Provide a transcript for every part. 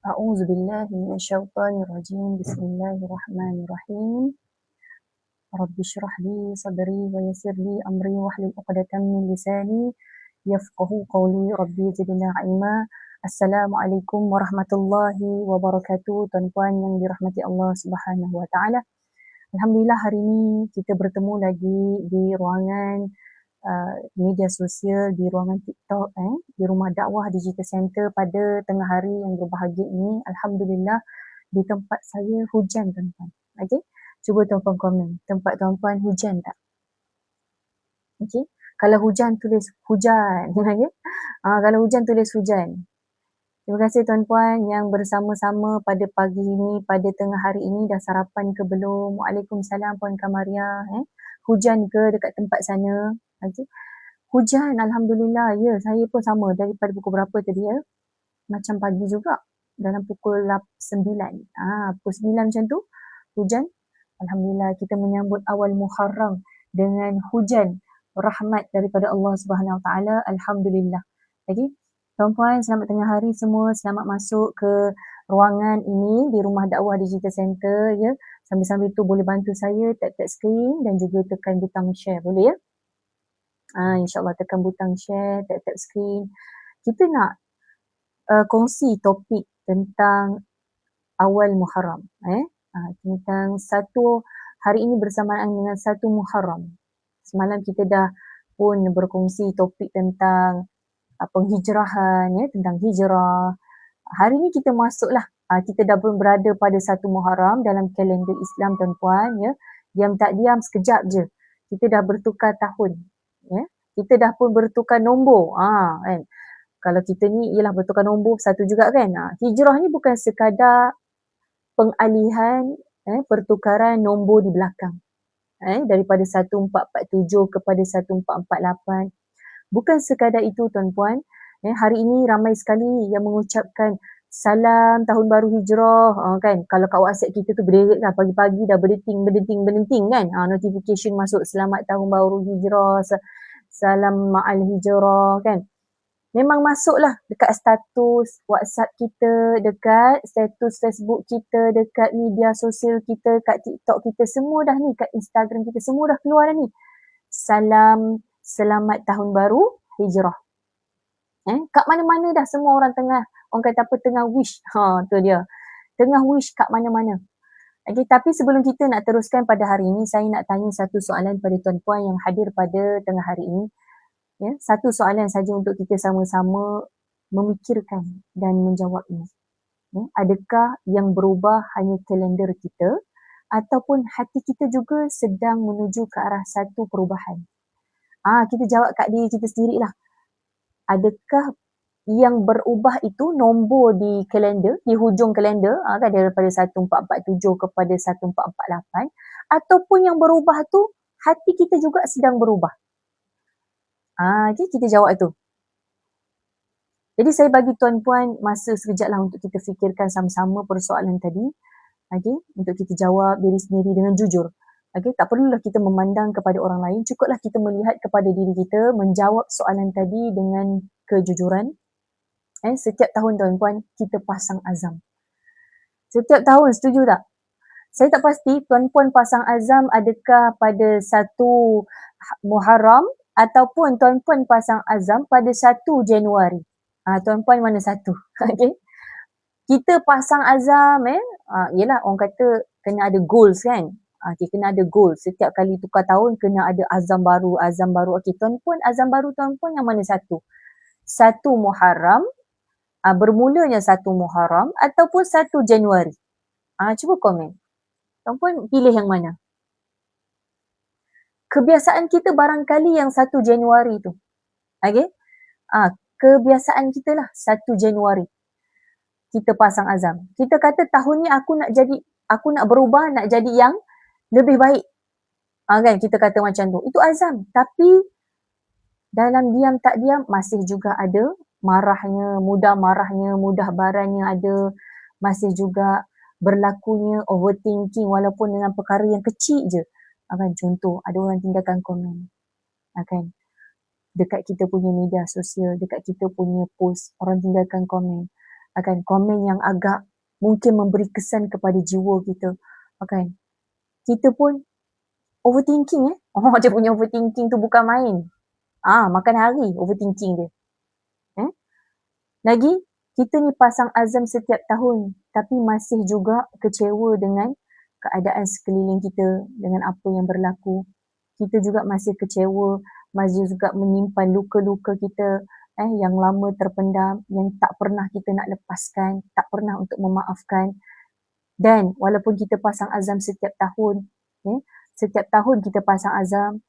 أعوذ بالله من الشيطان الرجيم بسم الله الرحمن الرحيم رب اشرح لي صدري ويسر لي أمري واحلل عقدة من لساني يفقهوا قولي ربي زدنا علما. Assalamualaikum warahmatullahi wabarakatuh, tuan-puan yang dirahmati Allah Subhanahu wa taala. Alhamdulillah hari ini kita bertemu lagi di ruangan media sosial, di ruangan TikTok di Rumah Dakwah Digital Center pada tengah hari yang berbahagia ini. Alhamdulillah di tempat saya hujan, tuan-puan. Okey, cuba tuan-puan komen, tempat tuan-puan hujan tak? Okey, kalau hujan tulis hujan. Okey, kalau hujan tulis hujan. Terima kasih tuan-puan yang bersama-sama pada pagi ini, pada tengah hari ini. Dah sarapan ke belum? Waalaikumsalam Puan Kamaria. Hujan ke dekat tempat sana? Okey, hujan, Alhamdulillah. Ya, saya pun sama. Daripada pukul berapa tadi ya? Macam pagi juga. Dalam pukul 9. Pukul 9 macam tu. Hujan. Alhamdulillah kita menyambut awal Muharram dengan hujan rahmat daripada Allah Subhanahu Wa Taala. Alhamdulillah. Okey. Tuan-puan, selamat tengah hari semua. Selamat masuk ke ruangan ini di Rumah Dakwah Digital Center ya. Sambil-sambil tu boleh bantu saya tap-tap skrin dan juga tekan butang share, boleh ya? InsyaAllah tekan butang share, tap-tap skrin. Kita nak kongsi topik tentang awal Muharram. Tentang satu hari ini bersamaan dengan satu Muharram. Semalam kita dah pun berkongsi topik tentang penghijrahan, tentang hijrah. Hari ini kita masuklah, kita dah pun berada pada satu Muharram dalam kalender Islam, tuan-puan ya. Diam tak diam sekejap je kita dah bertukar tahun ya. Kita dah pun bertukar nombor kan. Kalau kita ni ialah bertukar nombor satu juga kan. Hijrah ni bukan sekadar pengalihan pertukaran nombor di belakang daripada 1447 kepada 1448. Bukan sekadar itu, tuan-puan. Hari ini ramai sekali yang mengucapkan salam tahun baru hijrah kan. Kalau kat WhatsApp kita tu berderet lah pagi-pagi dah berdenting kan. Notification masuk selamat tahun baru hijrah, salam ma'al hijrah kan. Memang masuklah dekat status WhatsApp kita, dekat status Facebook kita, dekat media sosial kita, kat TikTok kita, semua dah ni, kat Instagram kita, semua dah keluar dah ni. Salam selamat tahun baru hijrah. Kat mana-mana dah semua orang tengah, orang kata apa, tengah wish. Tu dia. Tengah wish kat mana-mana. Okay, tapi sebelum kita nak teruskan pada hari ini, saya nak tanya satu soalan pada tuan-puan yang hadir pada tengah hari ini. Ya, satu soalan saja untuk kita sama-sama memikirkan dan menjawabnya. Adakah yang berubah hanya kalender kita ataupun hati kita juga sedang menuju ke arah satu perubahan? Kita jawab kat diri kita sendirilah. Adakah yang berubah itu nombor di kalender, di hujung kalender kan, daripada 1447 kepada 1448, ataupun yang berubah tu hati kita juga sedang berubah? Okay, kita jawab tu. Jadi saya bagi tuan-puan masa sekejap lah untuk kita fikirkan sama-sama persoalan tadi. Okay, untuk kita jawab diri sendiri dengan jujur. Okay, tak perlulah kita memandang kepada orang lain. Cukuplah kita melihat kepada diri kita, menjawab soalan tadi dengan kejujuran. Setiap tahun, tuan-puan, kita pasang azam. Setiap tahun, setuju tak? Saya tak pasti tuan-puan pasang azam adakah pada 1 Muharram ataupun tuan-puan pasang azam pada 1 Januari. Tuan-puan mana satu? Okay. Kita pasang azam yelah orang kata kena ada goals kan. Kena ada goals. Setiap kali tukar tahun kena ada azam baru. Okay, tuan-puan azam baru tuan-puan yang mana satu? 1 Muharram, bermulanya 1 Muharram ataupun 1 Januari. Cuba komen. Tuan-puan pilih yang mana? Kebiasaan kita barangkali yang 1 Januari tu. Okay? Kebiasaan kita lah 1 Januari. Kita pasang azam. Kita kata tahun ni aku nak berubah, nak jadi yang lebih baik. Kan kita kata macam tu. Itu azam. Tapi dalam diam tak diam masih juga ada marahnya, mudah barannya ada. Masih juga berlakunya overthinking walaupun dengan perkara yang kecil je. Kan contoh, ada orang tinggalkan komen. Kan? Dekat kita punya media sosial, dekat kita punya post, orang tinggalkan komen. Akan komen yang agak mungkin memberi kesan kepada jiwa kita. Akan kita pun overthinking dia punya overthinking tu bukan main. Makan hari overthinking dia. Lagi, kita ni pasang azam setiap tahun tapi masih juga kecewa dengan keadaan sekeliling kita, dengan apa yang berlaku. Kita juga masih kecewa, masih juga menyimpan luka-luka kita yang lama terpendam, yang tak pernah kita nak lepaskan, tak pernah untuk memaafkan. Dan walaupun kita pasang azam setiap tahun, setiap tahun kita pasang azam,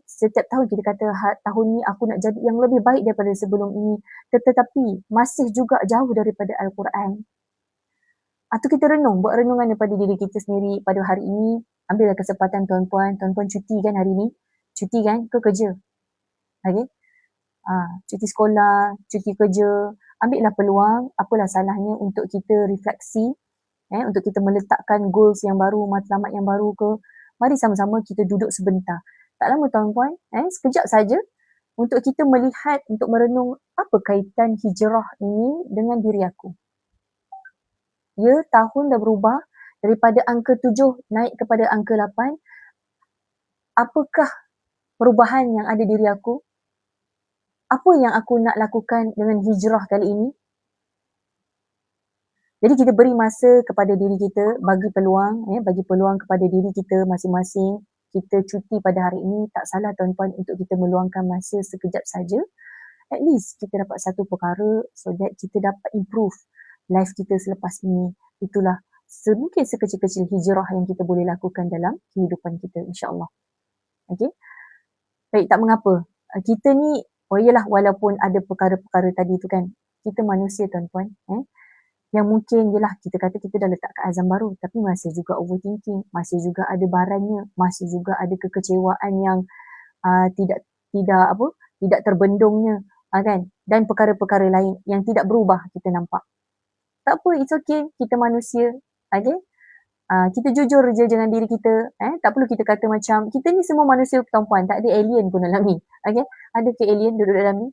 setiap tahun kita kata tahun ni aku nak jadi yang lebih baik daripada sebelum ini, tetapi masih juga jauh daripada Al-Quran. Atau kita buat renungan daripada diri kita sendiri pada hari ini. Ambillah kesempatan tuan-puan cuti kan hari ni? Cuti kan ke kerja? Okay? Cuti sekolah, cuti kerja, ambillah peluang, apalah salahnya untuk kita refleksi, untuk kita meletakkan goals yang baru, matlamat yang baru ke. Mari sama-sama kita duduk sebentar. Tak lama tuan-puan, sekejap saja untuk kita melihat, untuk merenung apa kaitan hijrah ini dengan diri aku. Ya, tahun dah berubah daripada angka 7 naik kepada angka 8. Apakah perubahan yang ada diri aku? Apa yang aku nak lakukan dengan hijrah kali ini? Jadi kita beri masa kepada diri kita, bagi peluang kepada diri kita masing-masing. Kita cuti pada hari ini, tak salah tuan-puan untuk kita meluangkan masa sekejap saja. At least kita dapat satu perkara so that kita dapat improve life kita selepas ini. Itulah mungkin sekecil-kecil hijrah yang kita boleh lakukan dalam kehidupan kita, insyaAllah. Okay? Baik, tak mengapa. Kita ni, walaupun ada perkara-perkara tadi tu kan, kita manusia tuan-puan. Yang mungkin kita kata kita dah letakkan azam baru, tapi masih juga overthinking, masih juga ada barannya, masih juga ada kekecewaan yang tidak terbendungnya, kan? Dan perkara-perkara lain yang tidak berubah kita nampak. Tak apa, it's okay, kita manusia, okay? Kita jujur je dengan diri kita, tak perlu kita kata macam kita ni semua manusia perempuan, tak ada alien pun dalam ni, okay? Ada ke alien duduk dalam ni?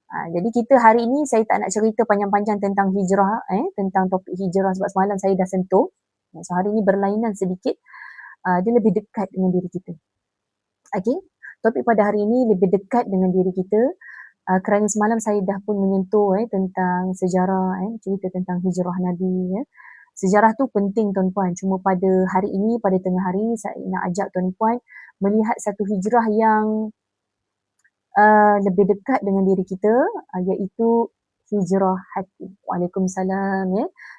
Jadi kita hari ini saya tak nak cerita panjang-panjang tentang hijrah, tentang topik hijrah sebab semalam saya dah sentuh. So hari ini berlainan sedikit, dia lebih dekat dengan diri kita. Okay, topik pada hari ini lebih dekat dengan diri kita kerana semalam saya dah pun menyentuh tentang sejarah, cerita tentang hijrah Nabi. Sejarah tu penting tuan-puan, cuma pada hari ini, pada tengah hari saya nak ajak tuan-puan melihat satu hijrah yang lebih dekat dengan diri kita, iaitu hijrah hati. Waalaikumsalam.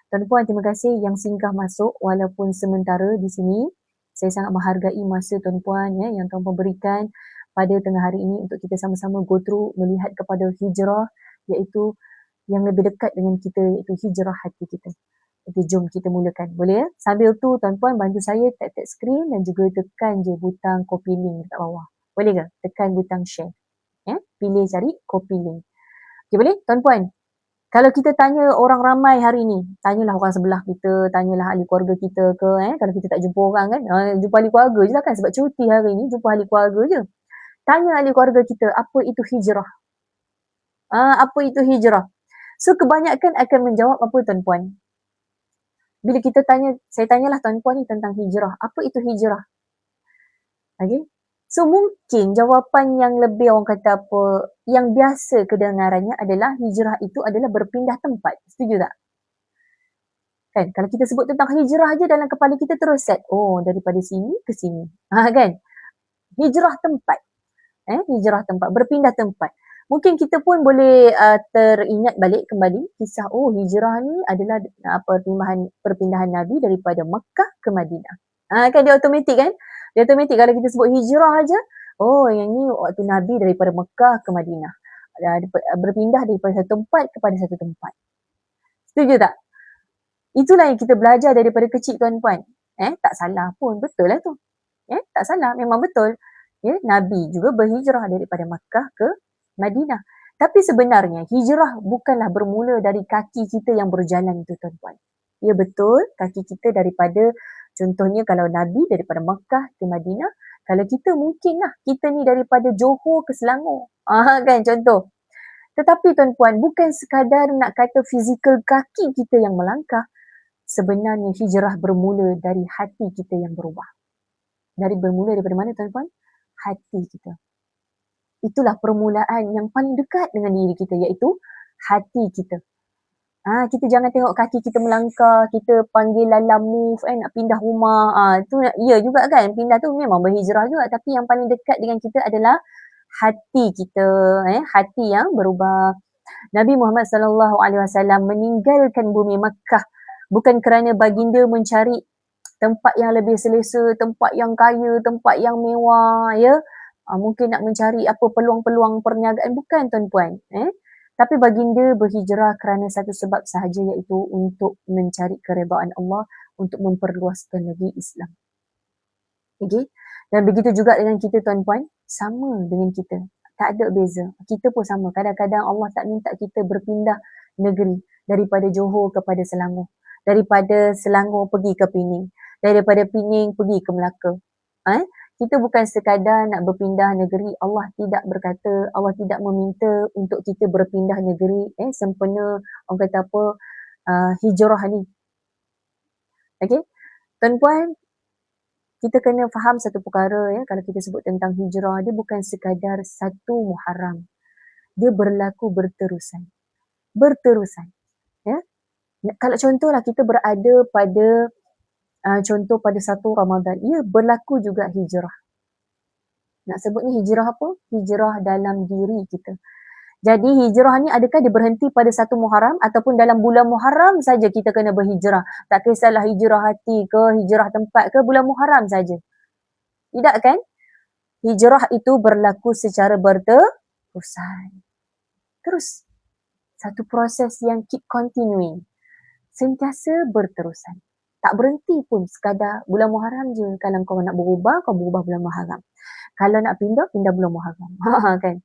Tuan-puan, terima kasih yang singgah masuk walaupun sementara di sini. Saya sangat menghargai masa tuan-puan yang tuan-puan berikan pada tengah hari ini untuk kita sama-sama go through, melihat kepada hijrah, iaitu yang lebih dekat dengan kita, iaitu hijrah hati kita. Okey, jom kita mulakan. Boleh ya? Sambil tu tuan-puan bantu saya tap-tap skrin dan juga tekan je butang copy link dekat bawah. Boleh ke? Tekan butang share. Pilih cari copy link. Okay, boleh? Tuan-puan, kalau kita tanya orang ramai hari ni, tanyalah orang sebelah kita, tanyalah ahli keluarga kita ke, kalau kita tak jumpa orang kan, jumpa ahli keluarga je lah kan, sebab cuti hari ni, jumpa ahli keluarga je. Tanya ahli keluarga kita, apa itu hijrah? Apa itu hijrah? So, kebanyakan akan menjawab apa tuan-puan? Bila kita tanya, saya tanyalah tuan-puan ni tentang hijrah. Apa itu hijrah? Okay? So mungkin jawapan yang lebih orang kata apa, yang biasa kedengarannya adalah hijrah itu adalah berpindah tempat. Setuju tak? Kan, kalau kita sebut tentang hijrah je dalam kepala kita terus set, daripada sini ke sini. Kan? Hijrah tempat. Hijrah tempat, berpindah tempat. Mungkin kita pun boleh teringat balik kembali kisah, hijrah ni adalah perpindahan Nabi daripada Mekah ke Madinah. Kan dia automatik kan? Dia automatik kalau kita sebut hijrah aja, yang ni waktu Nabi daripada Mekah ke Madinah. Berpindah daripada satu tempat kepada satu tempat. Setuju tak? Itulah yang kita belajar daripada kecil tuan-puan. Tak salah pun, betul lah tu. Tak salah, memang betul. Nabi juga berhijrah daripada Mekah ke Madinah. Tapi sebenarnya hijrah bukanlah bermula dari kaki kita yang berjalan itu tuan-puan. Ya betul, kaki kita daripada, contohnya kalau Nabi daripada Mekah ke Madinah, kalau kita mungkinlah kita ni daripada Johor ke Selangor. Kan contoh. Tetapi tuan-puan, bukan sekadar nak kata fizikal kaki kita yang melangkah. Sebenarnya hijrah bermula dari hati kita yang berubah. Bermula daripada mana tuan-puan? Hati kita. Itulah permulaan yang paling dekat dengan diri kita, iaitu hati kita. Kita jangan tengok kaki kita melangkah, kita panggil lala move, nak pindah rumah. Tu ya juga kan, pindah tu memang berhijrah juga. Tapi yang paling dekat dengan kita adalah hati kita, hati yang berubah. Nabi Muhammad SAW meninggalkan bumi Makkah bukan kerana baginda mencari tempat yang lebih selesa, tempat yang kaya, tempat yang mewah, ya. Mungkin nak mencari apa peluang-peluang perniagaan, bukan tuan-puan. Tapi baginda berhijrah kerana satu sebab sahaja, iaitu untuk mencari keredaan Allah, untuk memperluaskan lagi Islam. Okay? Dan begitu juga dengan kita tuan-puan, sama dengan kita. Tak ada beza. Kita pun sama. Kadang-kadang Allah tak minta kita berpindah negeri daripada Johor kepada Selangor. Daripada Selangor pergi ke Pening. Daripada Pening pergi ke Melaka. Kita bukan sekadar nak berpindah negeri. Allah tidak berkata, Allah tidak meminta untuk kita berpindah negeri sempena orang kata apa, hijrah ni. Okay? Tuan-puan, kita kena faham satu perkara, kalau kita sebut tentang hijrah, dia bukan sekadar satu Muharram. Dia berlaku berterusan. Ya? Kalau contohlah kita berada pada contoh pada 1 Ramadan, ia berlaku juga hijrah. Nak sebut ni hijrah apa? Hijrah dalam diri kita. Jadi hijrah ni adakah dia berhenti pada 1 Muharram ataupun dalam bulan Muharram saja kita kena berhijrah? Tak kisahlah hijrah hati ke, hijrah tempat ke, bulan Muharram saja. Tidak kan? Hijrah itu berlaku secara berterusan. Terus. Satu proses yang keep continuing. Sentiasa berterusan. Tak berhenti pun sekadar bulan Muharram je. Kalau kau nak berubah, kau berubah bulan Muharram. Kalau nak pindah, pindah bulan Muharram. Kan?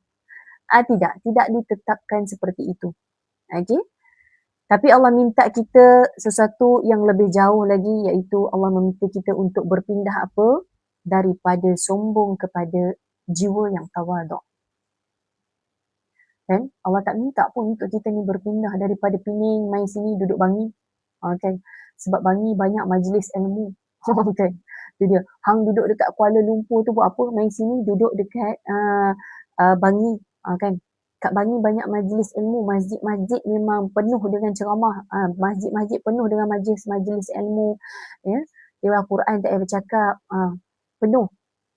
Tidak ditetapkan seperti itu. Okay? Tapi Allah minta kita sesuatu yang lebih jauh lagi, iaitu Allah meminta kita untuk berpindah apa? Daripada sombong kepada jiwa yang tawaduk. Kan? Allah tak minta pun untuk kita ni berpindah daripada Pening, main sini duduk Bangi. Okay? Sebab Bangi banyak majlis ilmu. Okay? Itu dia. Hang duduk dekat Kuala Lumpur tu buat apa? Main sini duduk dekat Bangi. Kan? Kat Bangi banyak majlis ilmu, masjid-masjid memang penuh dengan ceramah, masjid-masjid penuh dengan majlis ilmu, ya. Dia Al-Quran tak payah bercakap, penuh.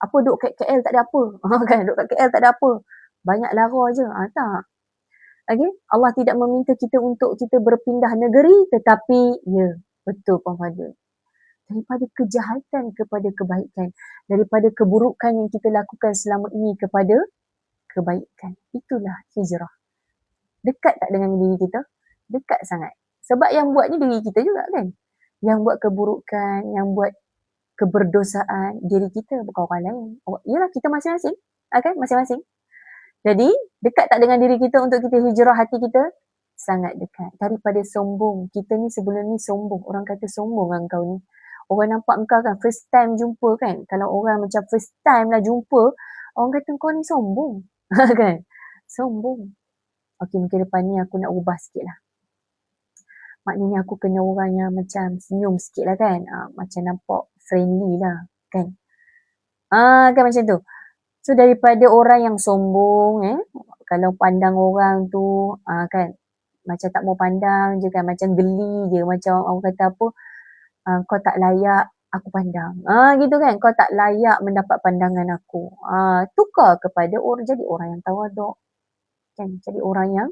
Apa duduk kat KL tak ada apa? Kan, duduk kat KL tak ada apa? Banyak lara je. Tak. Okay? Allah tidak meminta kita untuk kita berpindah negeri, tetapi ya, betul Puan Fadil. Daripada kejahatan kepada kebaikan, daripada keburukan yang kita lakukan selama ini kepada kebaikan. Itulah hijrah. Dekat tak dengan diri kita? Dekat sangat. Sebab yang buat ni diri kita juga kan? Yang buat keburukan, yang buat keberdosaan, diri kita, bukan orang lain. Yalah, kita masing-masing. Okay? Masing-masing. Jadi, dekat tak dengan diri kita untuk kita hijrah hati kita? Sangat dekat. Daripada sombong. Kita ni sebelum ni sombong. Orang kata sombong kan kau ni. Orang nampak engkau kan first time jumpa kan. Kalau orang macam first time lah jumpa, orang kata kau ni sombong. Kan? Sombong. Okey, mungkin depan ni aku nak ubah sikit lah. Maknanya aku kena orang yang macam senyum sikit lah kan. Macam nampak friendly lah kan. Kan macam tu. So daripada orang yang sombong, kalau pandang orang tu kan, macam tak mau pandang je kan, macam geli je, macam orang kata apa, kau tak layak aku pandang. Gitu kan, kau tak layak mendapat pandangan aku. Tukar kepada jadi orang yang tawaduk. Kan, jadi orang yang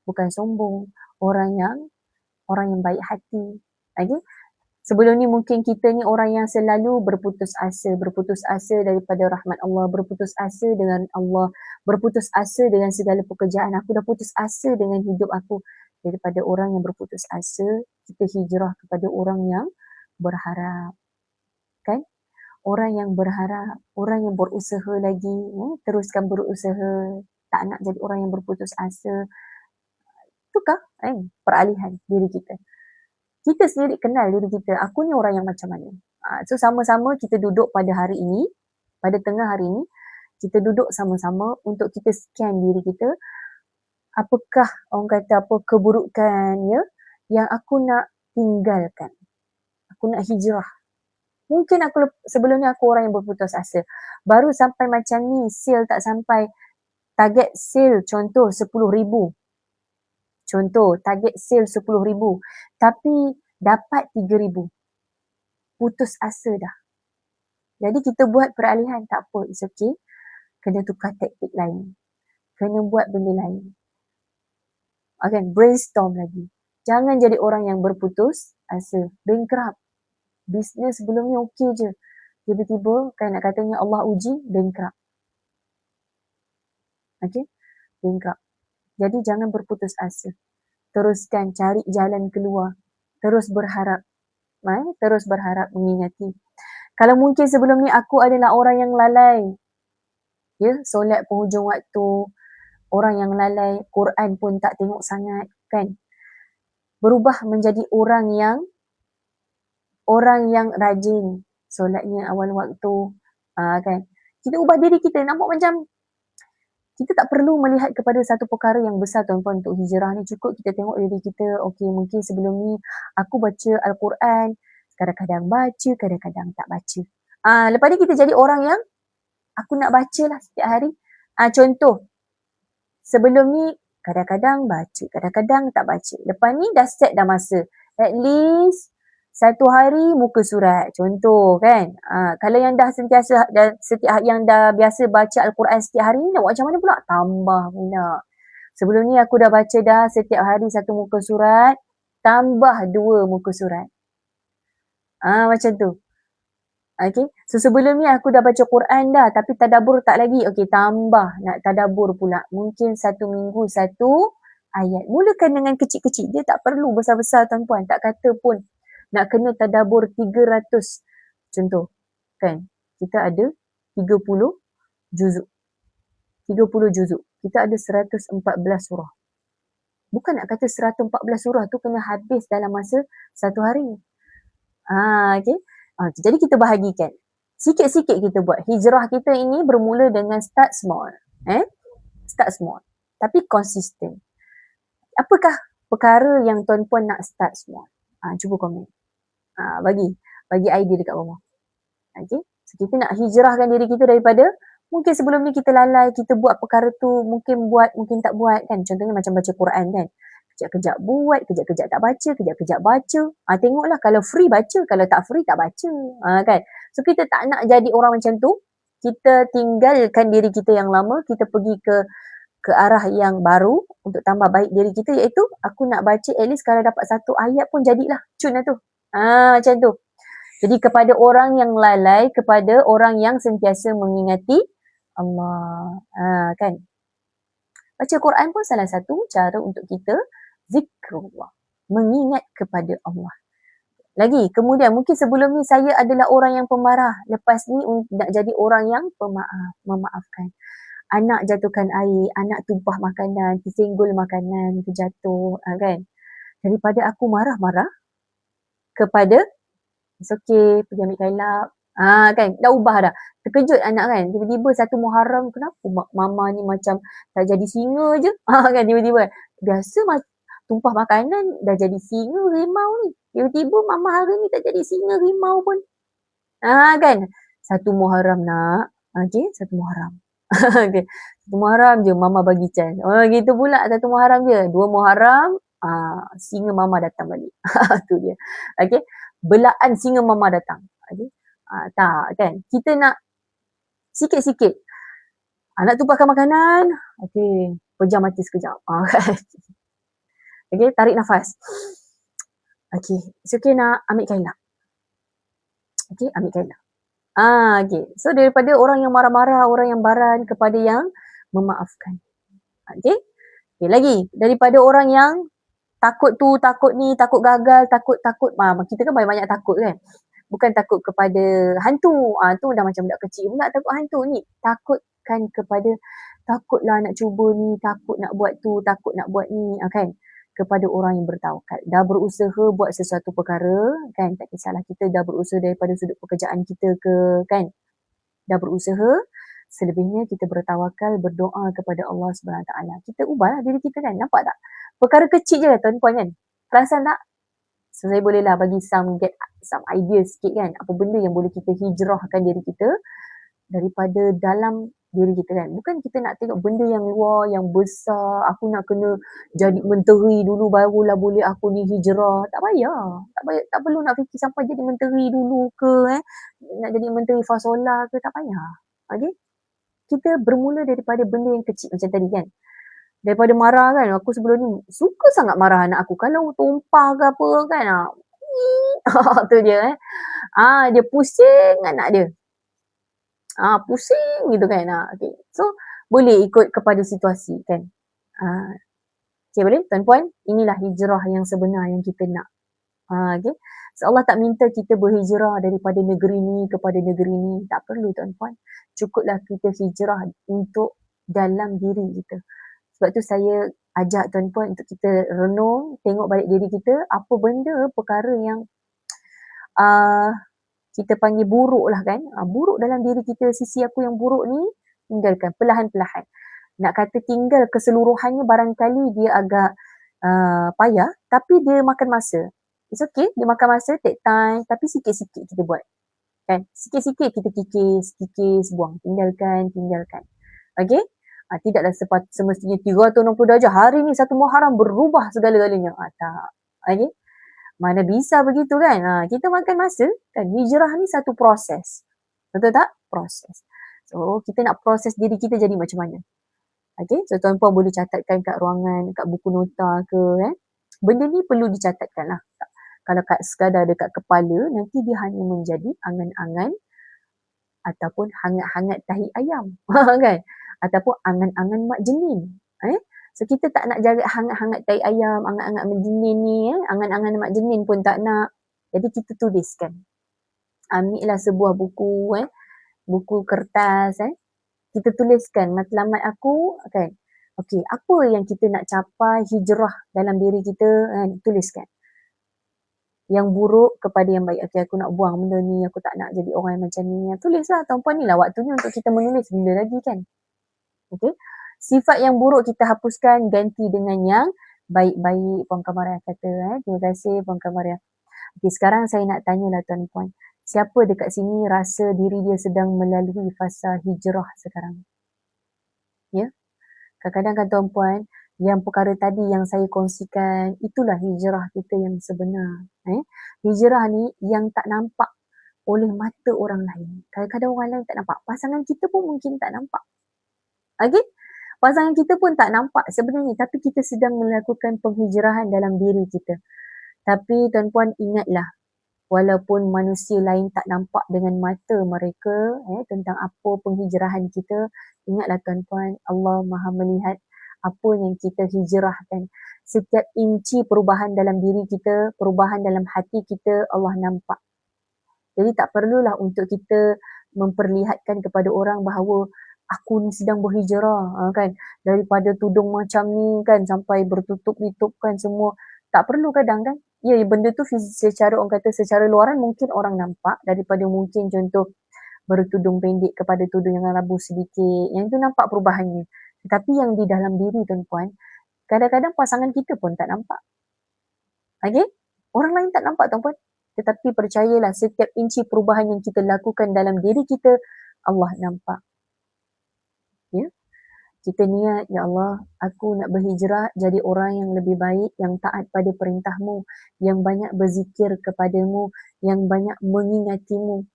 bukan sombong, orang yang baik hati. Okay? Sebelum ni mungkin kita ni orang yang selalu berputus asa daripada rahmat Allah, berputus asa dengan Allah, berputus asa dengan segala pekerjaan. Aku dah putus asa dengan hidup aku. Daripada orang yang berputus asa, kita hijrah kepada orang yang berharap. Kan? Orang yang berharap, orang yang berusaha lagi, teruskan berusaha, tak nak jadi orang yang berputus asa. Tukar peralihan diri kita. Kita sendiri kenal diri kita, aku ni orang yang macam mana. So sama-sama kita duduk pada hari ini, pada tengah hari ini, kita duduk sama-sama untuk kita scan diri kita. apakah orang kata apa keburukannya yang aku nak tinggalkan. Aku nak hijrah. Mungkin aku sebelum ni aku orang yang berputus asa. Baru sampai macam ni, sale tak sampai. Target sale contoh 10,000. Contoh, target sale 10,000. Tapi dapat 3,000. Putus asa dah. Jadi kita buat peralihan, tak apa, it's okay. Kena tukar taktik lain. Kena buat benda lain. Okay, brainstorm lagi. Jangan jadi orang yang berputus asa. Bankrupt. Bisnes sebelum ni okey je. Tiba-tiba kan nak katanya Allah uji, bankrupt. Okay? Bankrupt. Jadi jangan berputus asa. Teruskan cari jalan keluar. Terus berharap. Terus berharap, mengingati. Kalau mungkin sebelum ni aku adalah orang yang lalai. Ya, solat penghujung waktu. Orang yang lalai, Quran pun tak tengok sangat, kan? Berubah menjadi orang yang rajin. Solatnya awal waktu, kan? Kita ubah diri kita, nampak macam kita tak perlu melihat kepada satu perkara yang besar tuan-puan untuk hijrah ni. Cukup kita tengok diri kita, okey mungkin sebelum ni aku baca Al-Quran, kadang-kadang baca, kadang-kadang tak baca. Lepas ni kita jadi orang yang aku nak baca lah setiap hari. Contoh, sebelum ni kadang-kadang baca, kadang-kadang tak baca. Lepas ni dah set dah masa. At least satu hari muka surat. Contoh kan. Kalau yang dah sentiasa, yang dah biasa baca Al-Quran setiap hari ni nak buat macam mana pula? Tambah pula. Sebelum ni aku dah baca dah setiap hari satu muka surat. Tambah 2 muka surat. Macam tu. Okay. So sebelum ni aku dah baca Quran dah tapi tadabbur tak lagi. Okay, tambah nak tadabbur pula. Mungkin 1 minggu 1 ayat. Mulakan dengan kecil-kecil. Dia tak perlu besar-besar tuan-puan. Tak kata pun nak kena tadabbur 300. Contoh. Kan. Kita ada 30 juzuk. 30 juzuk. Kita ada 114 surah. Bukan nak kata 114 surah tu kena habis dalam masa 1 hari. Okay. Jadi kita bahagikan. Sikit-sikit kita buat. Hijrah kita ini bermula dengan start small. Start small. Tapi konsisten. Apakah perkara yang tuan-puan nak start small? Cuba komen. Bagi idea dekat bawah. Okay. So, kita nak hijrahkan diri kita daripada mungkin sebelum ni kita lalai, kita buat perkara tu, mungkin buat, mungkin tak buat kan. Contohnya macam baca Quran kan. Kejap-kejap buat, kejap-kejap tak baca, kejap-kejap baca. Tengoklah kalau free baca, kalau tak free tak baca. Kan. So kita tak nak jadi orang macam tu. Kita tinggalkan diri kita yang lama, kita pergi ke arah yang baru untuk tambah baik diri kita, iaitu aku nak baca at least kalau dapat 1 ayat pun jadilah. Cun lah tu. Macam tu. Jadi kepada orang yang lalai, kepada orang yang sentiasa mengingati Allah. Kan. Baca Quran pun salah satu cara untuk kita zikrullah, mengingat kepada Allah. Lagi, kemudian mungkin sebelum ni saya adalah orang yang pemarah. Lepas ni nak jadi orang yang pemaaf, memaafkan. Anak jatuhkan air, anak tumpah makanan, tersenggol makanan, terjatuh, kan. Daripada aku marah-marah kepada, it's okay, pergi ambil kain lap. Kan, dah ubah dah. Terkejut anak kan, tiba-tiba 1 Muharram, kenapa mama ni macam tak jadi singa je? Kan, tiba-tiba. Biasa tumpah makanan dah jadi singa rimau ni. Tiba-tiba mama hari ni tak jadi singa rimau pun. Kan, 1 Muharram nak. Okay, 1 Muharram. Okay. 1 Muharram je mama bagi chance. Gitu pula 1 Muharram je. 2 Muharram, singa mama datang balik. Tu dia. Okay. Belaan singa mama datang. Okay. Tak kan. Kita nak sikit-sikit. Nak tumpahkan makanan. Okay. Pejam mata sekejap. Kan. Okay, tarik nafas. Okay, it's okay nak ambil kain lap. Okay, ambil kain lap. Okay, so daripada orang yang marah-marah, orang yang baran kepada yang memaafkan. Okay, lagi daripada orang yang takut tu, takut ni, takut gagal, takut. Kita kan banyak-banyak takut kan. Bukan takut kepada hantu. Tu dah macam budak kecil pula takut hantu ni. Takutkan kepada, takutlah nak cuba ni, takut nak buat tu, takut nak buat ni, kan. Kepada orang yang bertawakal. Dah berusaha buat sesuatu perkara, kan, tak kisahlah kita dah berusaha daripada sudut pekerjaan kita ke, kan, dah berusaha, Selebihnya kita bertawakal, berdoa kepada Allah SWT. Kita ubahlah diri kita kan, nampak tak? Perkara kecil je tuan-puan kan. Perasan tak? So, saya bolehlah bagi some idea sikit kan. Apa benda yang boleh kita hijrahkan diri kita daripada dalam diri kita kan. Bukan kita nak tengok benda yang luar, yang besar, aku nak kena jadi menteri dulu barulah boleh aku ni hijrah. Tak payah. Tak perlu nak fikir sampai jadi menteri dulu ke nak jadi menteri fasolah ke, tak payah. Okay? Kita bermula daripada benda yang kecil macam tadi kan. Daripada marah kan, aku sebelum ni suka sangat marah anak aku. Kalau tumpah ke apa kan, tu dia dia pusing anak dia. Pusing gitu kan. Okay. So, boleh ikut kepada situasi kan. Okay, boleh? Tuan-puan, inilah hijrah yang sebenar yang kita nak. Okay. So, Allah tak minta kita berhijrah daripada negeri ni kepada negeri ni. Tak perlu tuan-puan. Cukuplah kita hijrah untuk dalam diri kita. Sebab tu saya ajak tuan-puan untuk kita renung, tengok balik diri kita, apa benda, perkara yang kita panggil buruk lah kan. Buruk dalam diri kita, sisi aku yang buruk ni, tinggalkan perlahan-perlahan. Nak kata tinggal keseluruhannya barangkali dia agak payah, tapi dia makan masa. It's okay, dia makan masa, take time, tapi sikit-sikit kita buat. Kan? Sikit-sikit kita kikis, buang. Tinggalkan. Okay? Tidaklah semestinya 360 darjah. Hari ni 1 Muharram berubah segala-galanya. Tak. Okay? Mana bisa begitu kan. Kita makan masa kan. Hijrah ni satu proses. Betul tak? Proses. So kita nak proses diri kita jadi macam mana. Okay. So tuan-puan boleh catatkan kat ruangan, kat buku nota ke. Benda ni perlu dicatatkan lah. Kalau kat sekadar dekat kepala, nanti dia hanya menjadi angan-angan ataupun hangat-hangat tahi ayam. Kan? Ataupun angan-angan mak jenin. So kita tak nak jaga hangat-hangat tai ayam, angan-angan mak jenin ni, angan-angan mak jenin pun tak nak. Jadi kita tuliskan. Ambillah sebuah buku, buku kertas, kita tuliskan matlamat aku, kan. Okey, apa yang kita nak capai hijrah dalam diri kita, tuliskan. Yang buruk kepada yang baik. Okey, aku nak buang benda ni, aku tak nak jadi orang yang macam ni. Tulislah, tuan-puan, ni lah waktunya untuk kita menulis benda lagi kan. Okey. Sifat yang buruk kita hapuskan, ganti dengan yang baik-baik. Puan Kamaria kata. Terima kasih Puan Kamaria. Okay, sekarang saya nak tanyalah tuan-puan. Siapa dekat sini rasa diri dia sedang melalui fasa hijrah sekarang? Ya? Kadang-kadang kan tuan-puan, yang perkara tadi yang saya kongsikan, itulah hijrah kita yang sebenar. Hijrah ni yang tak nampak oleh mata orang lain. Kadang-kadang orang lain tak nampak. Pasangan kita pun mungkin tak nampak. Okay? Pasangan kita pun tak nampak sebenarnya, tapi kita sedang melakukan penghijrahan dalam diri kita. Tapi tuan-puan ingatlah, walaupun manusia lain tak nampak dengan mata mereka tentang apa penghijrahan kita, ingatlah tuan-puan, Allah Maha melihat apa yang kita hijrahkan. Setiap inci perubahan dalam diri kita, perubahan dalam hati kita, Allah nampak. Jadi tak perlulah untuk kita memperlihatkan kepada orang bahawa aku ni sedang berhijrah kan. Daripada tudung macam ni kan sampai bertutup-tutup kan semua. Tak perlu kadang kan. Ya, benda tu secara orang kata secara luaran mungkin orang nampak daripada mungkin contoh bertudung pendek kepada tudung yang labu sedikit. Yang tu nampak perubahannya. Tetapi yang di dalam diri tuan-puan, kadang-kadang pasangan kita pun tak nampak. Okay? Orang lain tak nampak tuan-puan. Tetapi percayalah setiap inci perubahan yang kita lakukan dalam diri kita, Allah nampak. Ya? Kita niat, ya Allah, aku nak berhijrah jadi orang yang lebih baik, yang taat pada perintahmu, yang banyak berzikir kepadamu, yang banyak mengingatimu.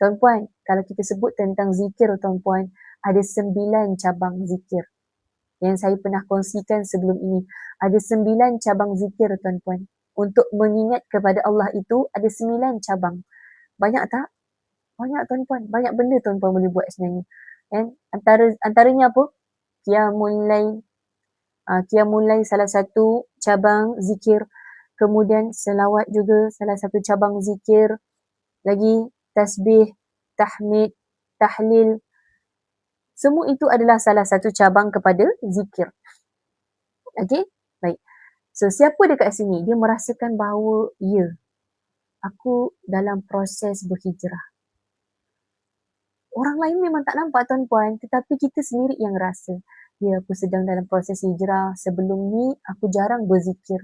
Tuan-puan, kalau kita sebut tentang zikir tuan-puan, ada 9 cabang zikir. Yang saya pernah kongsikan sebelum ini. Ada 9 cabang zikir tuan-puan. Untuk mengingat kepada Allah itu ada 9 cabang. Banyak tak? Banyak tuan-puan. Banyak benda tuan-puan boleh buat sebenarnya. Antaranya apa? Qiyamul Lail. Qiyamul Lail salah satu cabang zikir. Kemudian selawat juga salah satu cabang zikir. Lagi tasbih, tahmid, tahlil. Semua itu adalah salah satu cabang kepada zikir. Okey? Baik. So siapa dekat sini dia merasakan bahawa ya, aku dalam proses berhijrah. Orang lain memang tak nampak tuan-puan, tetapi kita sendiri yang rasa. Ya, aku sedang dalam proses hijrah. Sebelum ni aku jarang berzikir.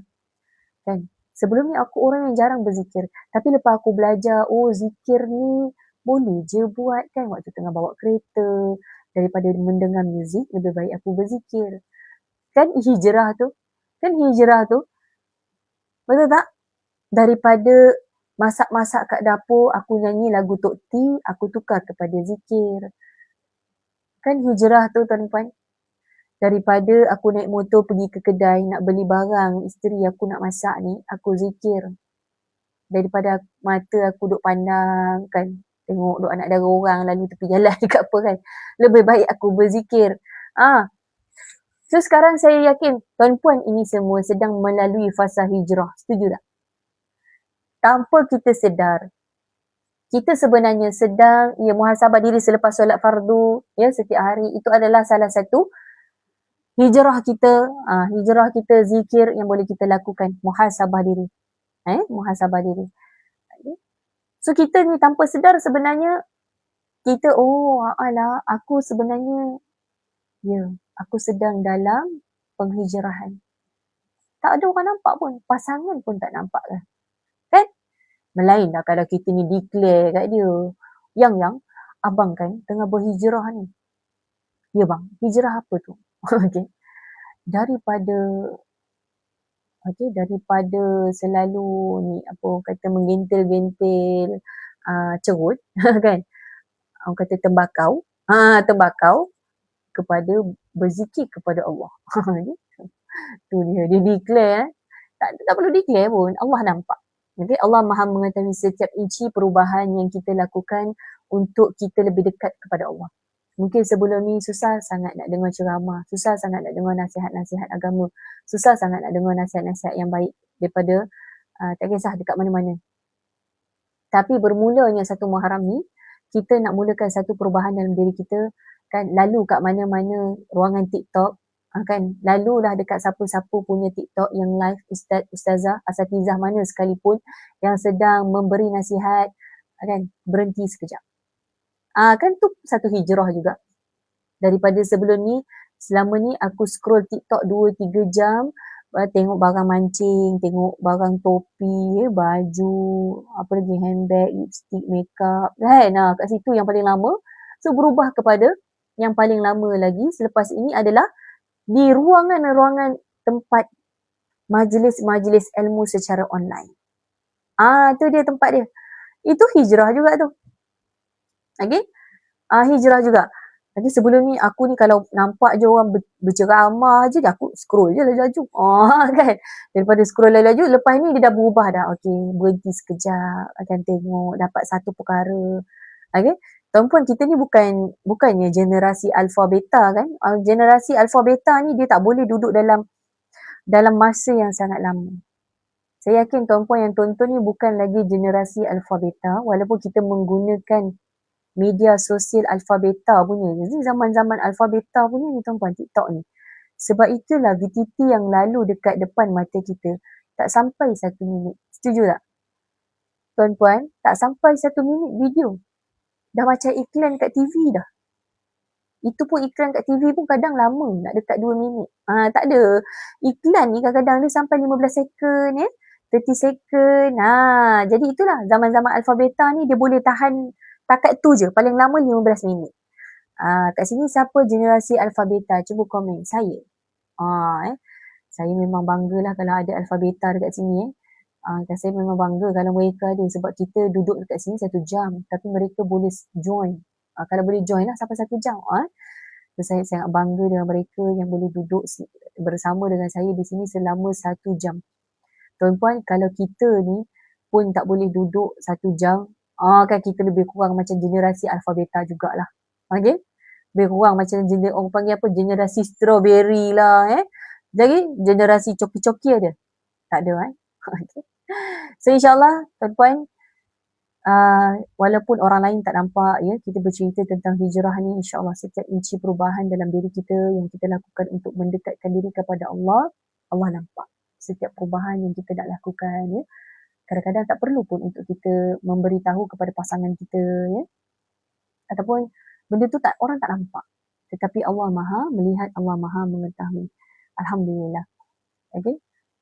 Kan? Sebelum ni aku orang yang jarang berzikir. Tapi lepas aku belajar, oh zikir ni boleh je buat kan waktu tengah bawa kereta. Daripada mendengar muzik, lebih baik aku berzikir. Kan hijrah tu? Kan hijrah tu? Betul tak? Daripada masak-masak kat dapur, aku nyanyi lagu Tok T, aku tukar kepada zikir. Kan hijrah tu tuan-puan? Daripada aku naik motor pergi ke kedai nak beli barang, isteri aku nak masak ni, aku zikir. Daripada mata aku duk pandang kan, tengok duk anak dara orang lalu tepi jalan dekat apa kan. Lebih baik aku berzikir. So sekarang saya yakin tuan-puan ini semua sedang melalui fasa hijrah. Setuju tak? Tanpa kita sedar, kita sebenarnya sedang muhasabah diri selepas solat fardu setiap hari. Itu adalah salah satu hijrah kita zikir yang boleh kita lakukan, muhasabah diri. Muhasabah diri. So kita ni tanpa sedar sebenarnya kita aku sebenarnya aku sedang dalam penghijrahan. Tak ada orang nampak pun, pasangan pun tak nampak kan. Kan? Melainlah kalau kita ni declare kat dia, yang abang kan tengah berhijrah ni. Ya bang, hijrah apa tu? Okay. Daripada selalu ni apa kata menggentil-gentil cerut kan. Orang kata tembakau kepada berzikir kepada Allah. Tu dia declare tak perlu declare pun, Allah nampak. Okay? Allah Maha mengetahui setiap inci perubahan yang kita lakukan untuk kita lebih dekat kepada Allah. Mungkin sebelum ni susah sangat nak dengar ceramah, susah sangat nak dengar nasihat-nasihat agama, susah sangat nak dengar nasihat-nasihat yang baik daripada tak kisah dekat mana-mana. Tapi bermulanya satu Muharram ni, kita nak mulakan satu perubahan dalam diri kita kan, lalu kat mana-mana ruangan TikTok kan, lalulah dekat siapa-siapa punya TikTok yang live ustaz, ustazah, asatizah mana sekalipun yang sedang memberi nasihat kan, berhenti sekejap. Kan tu satu hijrah juga. Daripada sebelum ni, selama ni aku scroll TikTok 2-3 jam, tengok barang mancing, tengok barang topi, baju, apa lagi, handbag, lipstick, makeup kan. Kat situ yang paling lama. So berubah kepada yang paling lama lagi selepas ini adalah di ruangan-ruangan tempat majlis-majlis ilmu secara online. Tu dia tempat dia. Itu hijrah juga tu. Okay? Hijrah juga. Tapi sebelum ni aku ni kalau nampak je orang berceramah je, aku scroll je laju-laju. Kan? Daripada scroll laju-laju, lepas ni dia dah berubah dah. Okay, berhenti sekejap, akan tengok, dapat satu perkara. Okay? Tuan-puan, kita ni bukannya generasi alpha beta kan. Generasi alpha beta ni dia tak boleh duduk dalam masa yang sangat lama. Saya yakin tuan-puan yang tonton ni bukan lagi generasi alpha beta, walaupun kita menggunakan media sosial alpha beta punya. Jadi zaman-zaman alpha beta punya ni tuan-puan, TikTok ni. Sebab itulah VTT yang lalu dekat depan mata kita tak sampai 1 minit. Setuju tak? Tuan-puan, tak sampai 1 minit video. Dah macam iklan kat TV dah. Itu pun iklan kat TV pun kadang lama, nak dekat 2 minit. Tak ada. Iklan ni kadang-kadang dia sampai 15 second 30 second. Jadi itulah zaman-zaman alpha beta ni dia boleh tahan takat tu je, paling lama 15 minit. Kat sini siapa generasi alpha beta? Cuba komen. Saya. Saya memang banggalah kalau ada alpha beta dekat sini. Saya memang bangga kalau mereka ada, sebab kita duduk dekat sini 1 jam tapi mereka boleh join. Kalau boleh join lah sampai 1 jam. So, saya sangat bangga dengan mereka yang boleh duduk bersama dengan saya di sini selama 1 jam. Tuan-puan, kalau kita ni pun tak boleh duduk 1 jam, kan kita lebih kurang macam generasi alpha beta jugalah. Okay? Lebih kurang macam orang panggil apa, generasi strawberry lah. Jadi generasi coki-coki ada? Tak ada. Okay. So insyaAllah tuan-puan, walaupun orang lain tak nampak kita bercerita tentang hijrah ni, insyaAllah setiap inci perubahan dalam diri kita yang kita lakukan untuk mendekatkan diri kepada Allah, Allah nampak setiap perubahan yang kita nak lakukan. Kadang-kadang tak perlu pun untuk kita memberitahu kepada pasangan kita. ataupun benda tu orang tak nampak. Tetapi Allah Maha melihat, Allah Maha mengetahui. Alhamdulillah. Okay.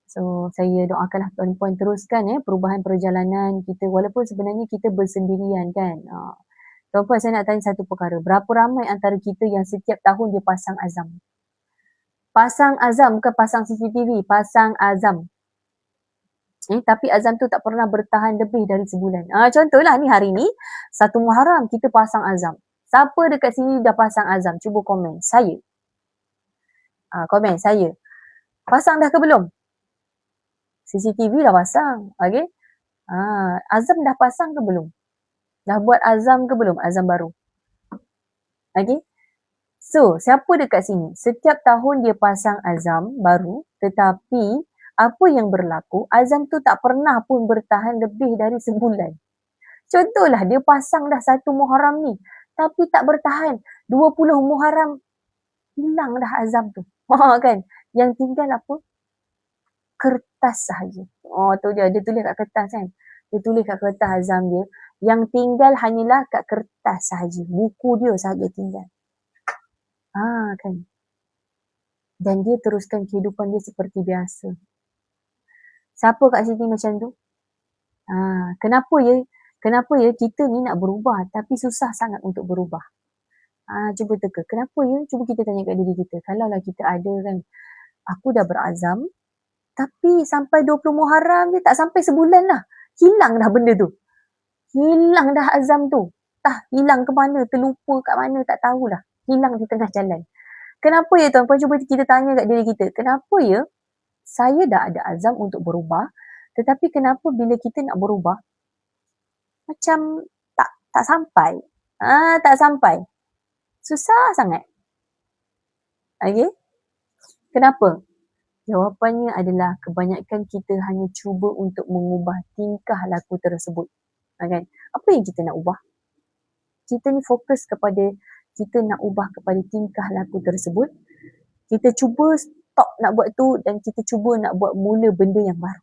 So saya doakanlah tuan-puan teruskan perubahan perjalanan kita, walaupun sebenarnya kita bersendirian kan. Tuan-puan, saya nak tanya satu perkara. Berapa ramai antara kita yang setiap tahun dia pasang azam? Pasang azam, bukan pasang CCTV, pasang azam. Tapi azam tu tak pernah bertahan lebih dari sebulan. Contohlah ni hari ni 1 Muharram kita pasang azam. Siapa dekat sini dah pasang azam? Cuba komen. Saya. Komen saya. Pasang dah ke belum? CCTV dah pasang. Okay. Azam dah pasang ke belum? Dah buat azam ke belum? Azam baru. Okay. So, siapa dekat sini? Setiap tahun dia pasang azam baru, tetapi apa yang berlaku, azam tu tak pernah pun bertahan lebih dari sebulan. Contohlah, dia pasang dah 1 Muharram ni, tapi tak bertahan. 20 Muharram, hilang dah azam tu. Kan? Yang tinggal apa? Kertas sahaja. Tu dia tulis kat kertas kan. Dia tulis kat kertas azam dia. Yang tinggal hanyalah kat kertas sahaja. Buku dia sahaja tinggal. Kan. Dan dia teruskan kehidupan dia seperti biasa. Siapa kat sini macam tu? Kenapa ya kita ni nak berubah tapi susah sangat untuk berubah? Cuba teka. Kenapa ya? Cuba kita tanya kat diri kita. Kalaulah kita ada kan, aku dah berazam, tapi sampai 20 Muharram dia tak sampai sebulan lah. Hilang dah benda tu. Hilang dah azam tu. Hilang ke mana, terlupa kat mana, tak tahulah. Hilang di tengah jalan. Kenapa ya tuan-puan? Cuba kita tanya kat diri kita. Kenapa ya saya dah ada azam untuk berubah, tetapi kenapa bila kita nak berubah, macam tak sampai. Tak sampai. Susah sangat. Okay? Kenapa? Jawapannya adalah kebanyakan kita hanya cuba untuk mengubah tingkah laku tersebut. Kan? Apa yang kita nak ubah? Kita ni fokus kepada kita nak ubah kepada tingkah laku tersebut. Kita cuba stop nak buat tu dan kita cuba nak buat mula benda yang baru.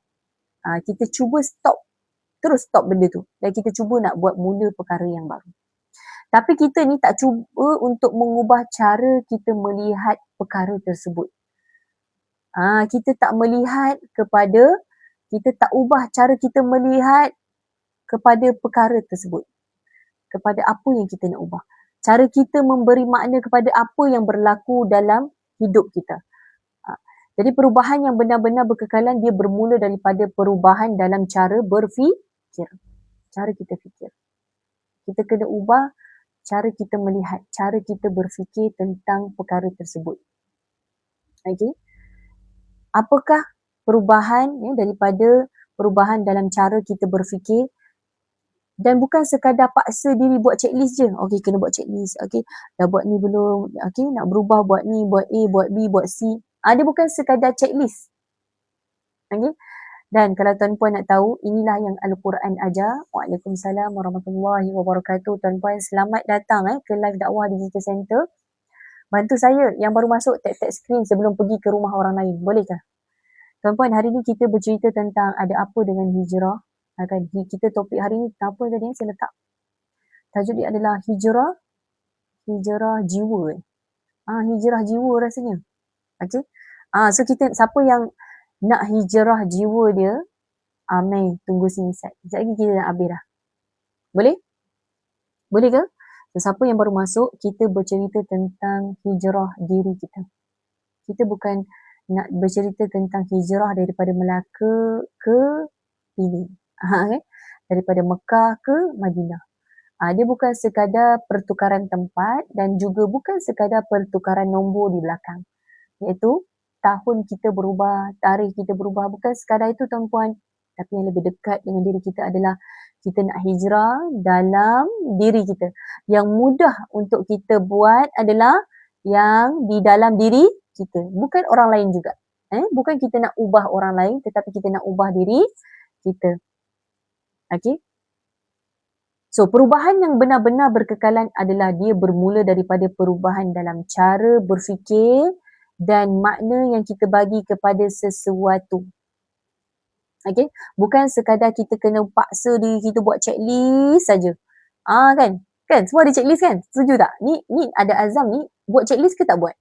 Kita cuba terus stop benda tu dan kita cuba nak buat mula perkara yang baru. Tapi kita ni tak cuba untuk mengubah cara kita melihat perkara tersebut. Kita tak ubah cara kita melihat kepada perkara tersebut. Kepada apa yang kita nak ubah. Cara kita memberi makna kepada apa yang berlaku dalam hidup kita. Jadi perubahan yang benar-benar berkekalan dia bermula daripada perubahan dalam cara berfikir. Cara kita fikir. Kita kena ubah cara kita melihat, cara kita berfikir tentang perkara tersebut. Okay. Apakah perubahan daripada perubahan dalam cara kita berfikir, dan bukan sekadar paksa diri buat checklist je. Okay, kena buat checklist. Okay, dah buat ni belum? Okay, nak berubah buat ni, buat A, buat B, buat C. Dia bukan sekadar checklist. Okay, dan kalau tuan-puan nak tahu, inilah yang Al-Quran ajar. Waalaikumsalam warahmatullahi wabarakatuh. Tuan-puan, selamat datang ke Live Dakwah Digital Center. Bantu saya yang baru masuk tap-tap screen sebelum pergi ke rumah orang lain. Bolehkah? Tuan-puan, hari ni kita bercerita tentang ada apa dengan hijrah. Kita topik hari ni apa tadi saya letak? Tajuk dia adalah hijrah jiwa. Hijrah jiwa rasanya. Okay. So kita, siapa yang nak hijrah jiwa dia, mai tunggu sini set. Sekejap lagi kita nak habis dah. Boleh? Boleh ke? So, siapa yang baru masuk, kita bercerita tentang hijrah diri kita. Kita bukan nak bercerita tentang hijrah daripada Melaka ke ini. Okay? Daripada Mekah ke Madinah. Dia bukan sekadar pertukaran tempat dan juga bukan sekadar pertukaran nombor di belakang. Iaitu tahun kita berubah, tarikh kita berubah. Bukan sekadar itu tuan-puan. Tapi yang lebih dekat dengan diri kita adalah kita nak hijrah dalam diri kita. Yang mudah untuk kita buat adalah yang di dalam diri kita. Bukan orang lain juga. Bukan kita nak ubah orang lain, tetapi kita nak ubah diri kita. Okay. So, perubahan yang benar-benar berkekalan adalah dia bermula daripada perubahan dalam cara berfikir dan makna yang kita bagi kepada sesuatu. Okay. Bukan sekadar kita kena paksa diri kita buat checklist saja. Kan? Kan? Semua ada checklist kan? Setuju tak? Ni ada azam ni, buat checklist ke tak buat?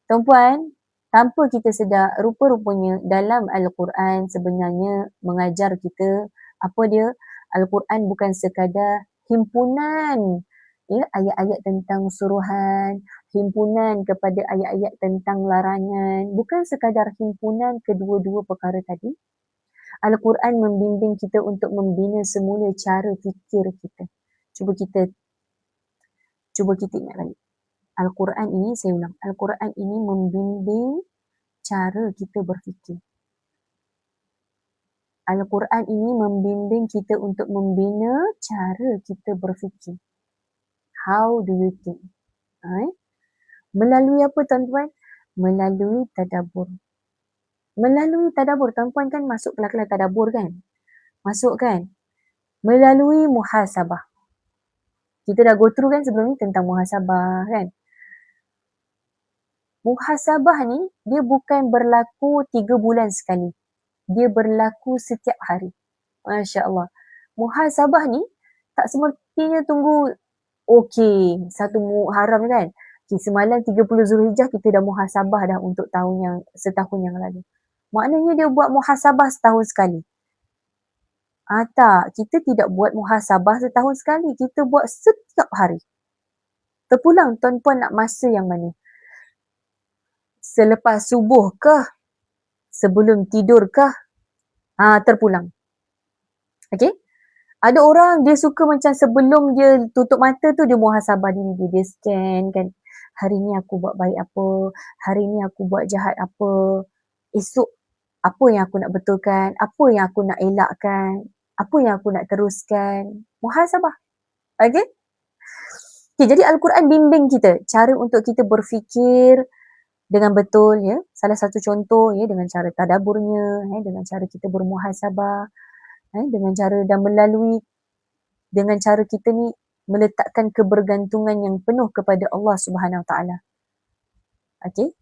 Tuan-puan, tanpa kita sedar, rupa-rupanya dalam Al-Quran sebenarnya mengajar kita apa dia? Al-Quran bukan sekadar himpunan ya, ayat-ayat tentang suruhan, himpunan kepada ayat-ayat tentang larangan, bukan sekadar himpunan kedua-dua perkara tadi. Al-Quran membimbing kita untuk membina semula cara fikir kita. Cuba kita ingat lagi. Al-Quran ini, saya ulang, Al-Quran ini membimbing cara kita berfikir. Al-Quran ini membimbing kita untuk membina cara kita berfikir. How do you think? Melalui apa tuan-tuan? Melalui tadabbur. Melalui tadabbur, tuan-tuan kan masuk kelas-kelas tadabbur kan? Masuk kan? Melalui muhasabah. Kita dah go through kan sebelum ni tentang muhasabah kan? Muhasabah ni, dia bukan berlaku 3 bulan sekali. Dia berlaku setiap hari. Masya Allah. Muhasabah ni, tak semestinya tunggu, okey, satu Muharram kan? Okay, semalam 30 Zulhijjah kita dah muhasabah dah untuk setahun yang lalu. Maknanya dia buat muhasabah setahun sekali. Tak, kita tidak buat muhasabah setahun sekali. Kita buat setiap hari. Terpulang, tuan-puan nak masa yang mana? Selepas subuh kah? Sebelum tidur kah? Terpulang. Okay? Ada orang dia suka macam sebelum dia tutup mata tu dia muhasabah diri dia scan kan. Hari ni aku buat baik apa? Hari ni aku buat jahat apa? Esok apa yang aku nak betulkan? Apa yang aku nak elakkan? Apa yang aku nak teruskan? Muhasabah. Okay? Okay, jadi Al-Quran bimbing kita cara untuk kita berfikir dengan betul ya. Salah satu contoh ya dengan cara tadabburnya, dengan cara kita bermuhasabah, dengan cara dan melalui dengan cara kita ni meletakkan kebergantungan yang penuh kepada Allah Subhanahu Wa Taala. Okey.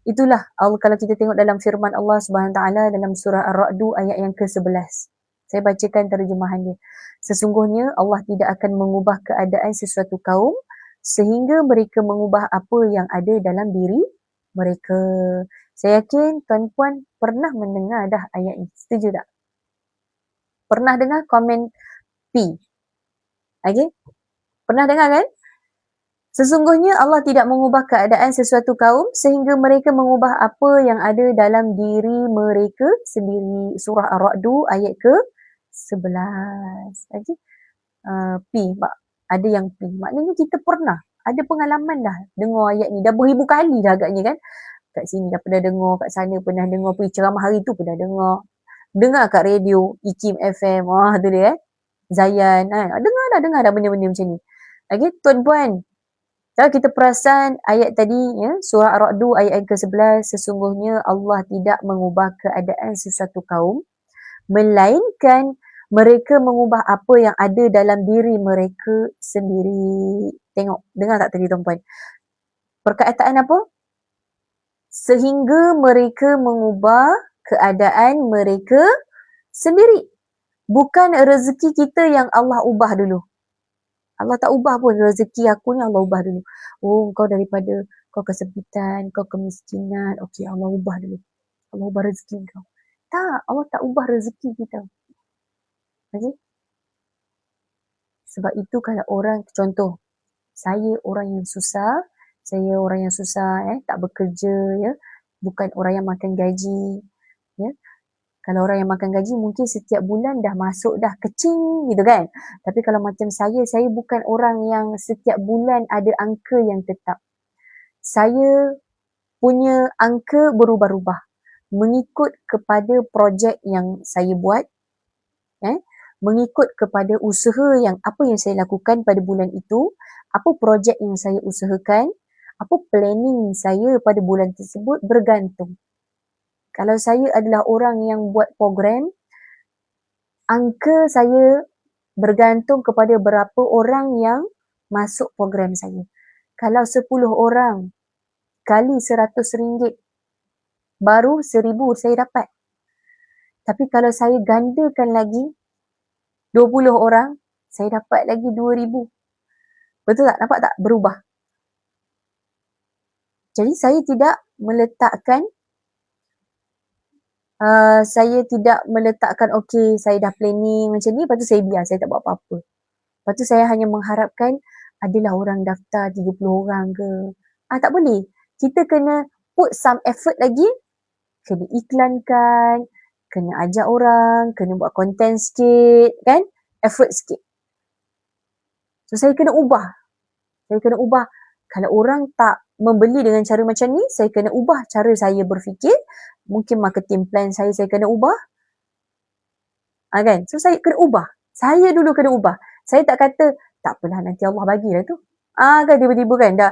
Itulah kalau kita tengok dalam firman Allah Subhanahu Wa Taala dalam surah Ar-Ra'd ayat yang ke-11. Saya bacakan terjemahan dia. Sesungguhnya Allah tidak akan mengubah keadaan sesuatu kaum sehingga mereka mengubah apa yang ada dalam diri mereka. Saya yakin tuan-puan pernah mendengar dah ayat ini. Setuju tak? Pernah dengar komen P? Okay? Pernah dengar kan? Sesungguhnya Allah tidak mengubah keadaan sesuatu kaum sehingga mereka mengubah apa yang ada dalam diri mereka sendiri. Surah Ar-Ra'd ayat ke-11. Okay? P. Ada yang P. Maknanya kita pernah ada pengalaman dah dengar ayat ni. Dah beribu kali dah agaknya kan. Kat sini dah pernah dengar, kat sana pernah dengar, pergi ceramah hari tu pernah dengar. Dengar kat radio, IKIM FM, tu dia Zayan, dengar dah benda-benda macam ni. Okay, tuan-puan, kalau kita perasan ayat tadi, ya, surah Ar-Ra'd ayat ke-11, sesungguhnya Allah tidak mengubah keadaan sesuatu kaum, melainkan mereka mengubah apa yang ada dalam diri mereka sendiri. Tengok, dengar tak tadi tuan-puan? Perkataan apa? Sehingga mereka mengubah keadaan mereka sendiri. Bukan rezeki kita yang Allah ubah dulu. Allah tak ubah pun rezeki aku ni Allah ubah dulu. Oh, kau daripada kau kesempitan, kau kemiskinan. Okey, Allah ubah dulu. Allah ubah rezeki kau. Tak, Allah tak ubah rezeki kita. Okay? Sebab itu kalau orang, contoh, saya orang yang susah, tak bekerja, ya, bukan orang yang makan gaji, ya. Kalau orang yang makan gaji mungkin setiap bulan dah masuk dah kecing gitu kan. Tapi kalau macam saya bukan orang yang setiap bulan ada angka yang tetap. Saya punya angka berubah-ubah mengikut kepada projek yang saya buat, mengikut kepada usaha yang apa yang saya lakukan pada bulan itu, apa projek yang saya usahakan, apa planning saya pada bulan tersebut bergantung. Kalau saya adalah orang yang buat program, angka saya bergantung kepada berapa orang yang masuk program saya. Kalau 10 orang kali RM100, baru 1,000 saya dapat. Tapi kalau saya gandakan lagi 20 orang, saya dapat lagi 2,000. Betul tak? Nampak tak? Berubah. Jadi saya tidak meletakkan okey, saya dah planning macam ni, lepas tu saya biar, saya tak buat apa-apa. Lepas tu saya hanya mengharapkan adalah orang daftar 30 orang ke. Tak boleh. Kita kena put some effort lagi, kena iklankan, kena ajak orang, kena buat content sikit, kan? Effort sikit. So saya kena ubah. Kalau orang tak membeli dengan cara macam ni, saya kena ubah cara saya berfikir. Mungkin marketing plan saya kena ubah. Kan? So saya kena ubah. Saya dulu kena ubah. Saya tak kata, tak apalah nanti Allah bagilah tu. Kan tiba-tiba kan dah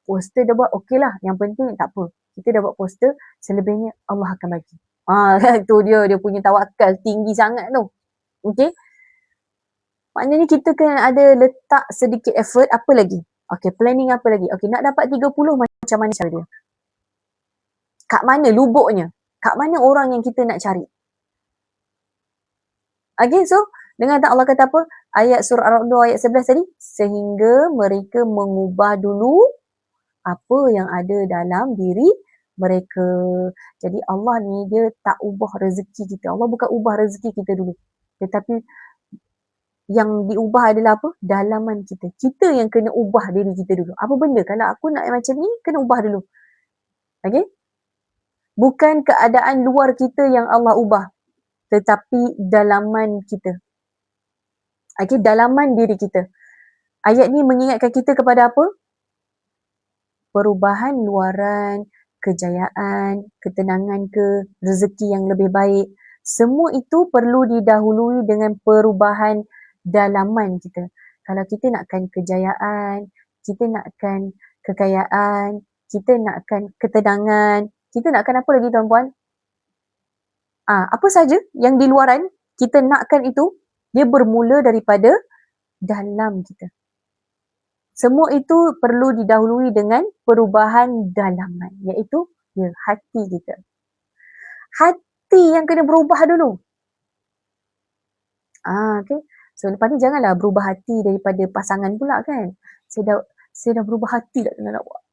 poster dah buat, okey lah. Yang penting tak apa. Kita dah buat poster, selebihnya Allah akan bagi. Kan tu dia punya tawakal tinggi sangat tu. Okey? Maknanya kita kena ada letak sedikit effort, apa lagi? Okey, planning apa lagi? Okey, nak dapat 30 macam mana cara dia? Kat mana lubuknya? Kat mana orang yang kita nak cari? Okay, so dengan Allah kata apa? Ayat surah Ar-Ra'd ayat 11 tadi, sehingga mereka mengubah dulu apa yang ada dalam diri mereka. Jadi Allah ni dia tak ubah rezeki kita. Allah bukan ubah rezeki kita dulu. Tetapi yang diubah adalah apa? Dalaman kita. Kita yang kena ubah diri kita dulu. Apa benda? Kalau aku nak macam ni, kena ubah dulu. Okay? Bukan keadaan luar kita yang Allah ubah. Tetapi dalaman kita. Okay? Dalaman diri kita. Ayat ni mengingatkan kita kepada apa? Perubahan luaran, kejayaan, ketenangan ke, rezeki yang lebih baik. Semua itu perlu didahului dengan perubahan dalaman kita. Kalau kita nakkan kejayaan, kita nakkan kekayaan, kita nakkan ketenangan, kita nakkan apa lagi tuan-puan? Apa saja yang di luaran kita nakkan itu, dia bermula daripada dalam kita. Semua itu perlu didahului dengan perubahan dalaman, iaitu hati kita. Hati yang kena berubah dulu. Okay. So lepas ni janganlah berubah hati daripada pasangan pula kan. Saya dah berubah hati tak dengan awak.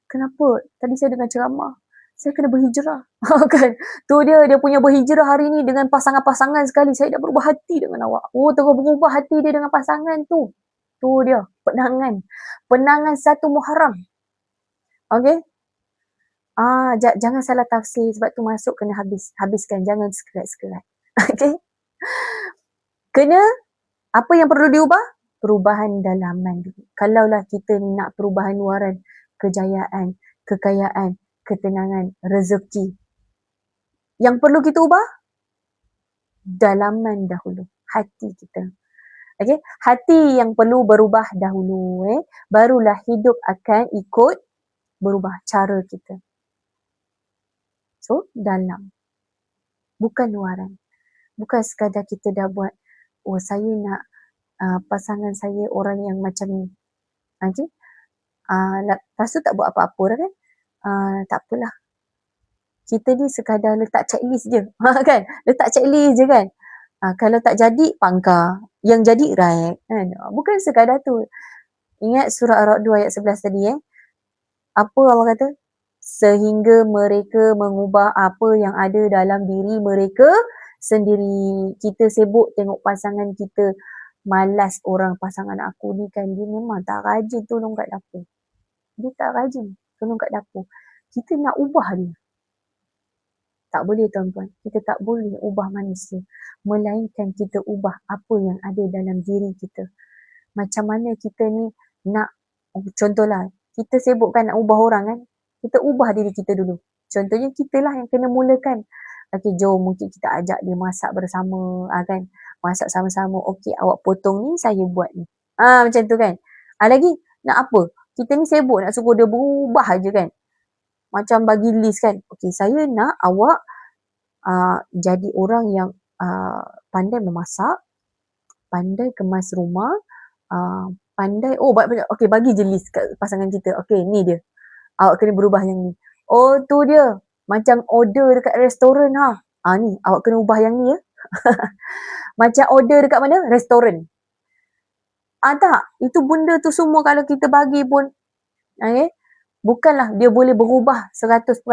Kenapa? Tadi saya dengar ceramah. Saya kena berhijrah. Kan? Tu dia punya berhijrah hari ni dengan pasangan-pasangan sekali. Saya dah berubah hati dengan awak. Terus berubah hati dia dengan pasangan tu. Tu dia, penangan. Penangan 1 Muharram. Okay? Jangan salah tafsir sebab tu masuk kena habiskan. Jangan sekerat-sekerat. Okay? Kena, apa yang perlu diubah? Perubahan dalaman dulu. Kalaulah kita nak perubahan luaran, kejayaan, kekayaan, ketenangan, rezeki. Yang perlu kita ubah? Dalaman dahulu. Hati kita. Okay? Hati yang perlu berubah dahulu. Barulah hidup akan ikut berubah cara kita. So, dalam. Bukan luaran. Bukan sekadar kita dah buat, saya nak pasangan saya orang yang macam ni. Okay? Lepas tu tak buat apa-apa dah kan? Tak apalah. Kita ni sekadar letak checklist je. Kan? Letak checklist je kan? Kalau tak jadi, pangkar. Yang jadi, right. Kan? Bukan sekadar tu. Ingat surah Ar-Ra'd ayat 11 tadi Apa Allah kata? Sehingga mereka mengubah apa yang ada dalam diri mereka sendiri. Kita sibuk tengok pasangan kita. Malas orang pasangan aku ni kan. Dia memang tak rajin tolong kat dapur. Dia tak rajin tolong kat dapur. Kita nak ubah dia. Tak boleh tuan-tuan. Kita tak boleh ubah manusia. Melainkan kita ubah apa yang ada dalam diri kita. Macam mana kita ni nak, contohlah, kita sibuk kan nak ubah orang kan. Kita ubah diri kita dulu. Contohnya kita lah yang kena mulakan. Okay, jom mungkin kita ajak dia masak bersama. Kan? Masak sama-sama. Okay, awak potong ni, saya buat ni. Macam tu kan. Lagi, nak apa? Kita ni sibuk nak suruh dia berubah je kan. Macam bagi list kan. Okay, saya nak awak jadi orang yang pandai memasak, pandai kemas rumah, pandai, okay, bagi je list kat pasangan kita. Okay, ni dia. Awak kena berubah yang ni. Tu dia. Macam order dekat restoran ni, awak kena ubah yang ni ya. Macam order dekat mana? Restoran. Tak, itu benda tu semua kalau kita bagi pun, okay, bukanlah dia boleh berubah 100%.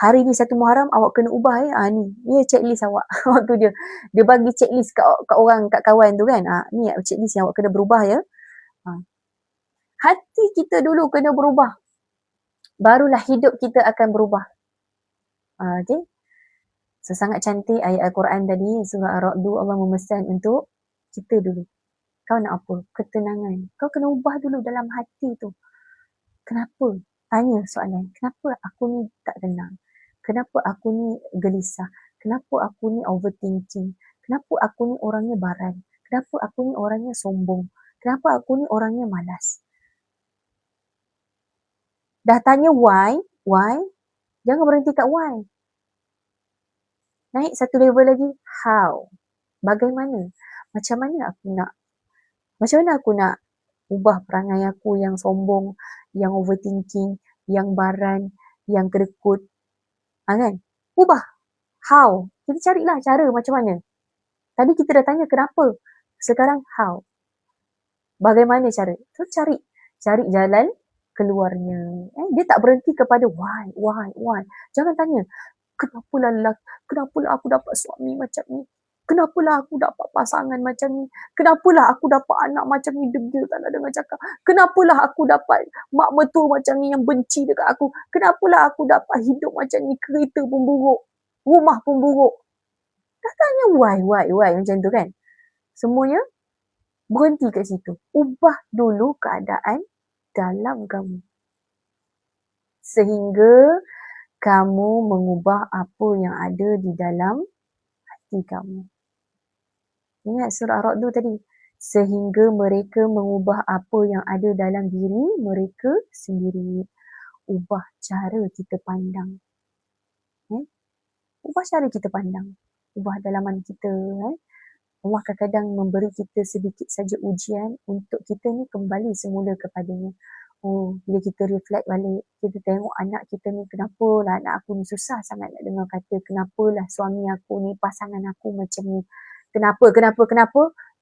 Hari ni 1 Muharram awak kena ubah ni checklist awak. Tu dia. Dia bagi checklist kat orang, kat kawan tu kan. Ni checklist yang awak kena berubah ya. Hati kita dulu kena berubah. Barulah hidup kita akan berubah. Okay. So, sangat cantik ayat Al-Quran tadi, surah Ar-Ra'd, Allah memesan untuk kita dulu. Kau nak apa? Ketenangan. Kau kena ubah dulu dalam hati tu. Kenapa? Tanya soalan. Kenapa aku ni tak tenang? Kenapa aku ni gelisah? Kenapa aku ni overthinking? Kenapa aku ni orangnya baran? Kenapa aku ni orangnya sombong? Kenapa aku ni orangnya malas? Dah tanya why? Jangan berhenti kat why. Naik satu level lagi, how? Bagaimana? Macam mana aku nak ubah perangai aku yang sombong, yang overthinking, yang baran, yang kedekut. Kan? Ubah. How? Kita carilah cara macam mana. Tadi kita dah tanya kenapa. Sekarang how? Bagaimana cara? So, cari jalan keluarnya. Dia tak berhenti kepada why. Jangan tanya, kenapalah aku dapat suami macam ni? Kenapalah aku dapat pasangan macam ni? Kenapalah aku dapat anak macam ni degil tak nak dengar cakap? Kenapalah aku dapat mak mertua macam ni yang benci dekat aku? Kenapalah aku dapat hidup macam ni? Kereta pun buruk, rumah pun buruk. Dah tanya why macam tu kan? Semuanya berhenti kat situ. Ubah dulu keadaan dalam kamu. Sehingga kamu mengubah apa yang ada di dalam hati kamu. Ingat surah Ar-Ra'd tadi. Sehingga mereka mengubah apa yang ada dalam diri mereka sendiri. Ubah cara kita pandang. Ubah cara kita pandang. Ubah dalaman kita. Allah kadang-kadang memberi kita sedikit saja ujian untuk kita ni kembali semula kepadanya. Bila kita reflect balik, kita tengok anak kita ni, kenapalah anak aku ni susah sangat nak dengar kata, kenapalah suami aku ni, pasangan aku macam ni. Kenapa?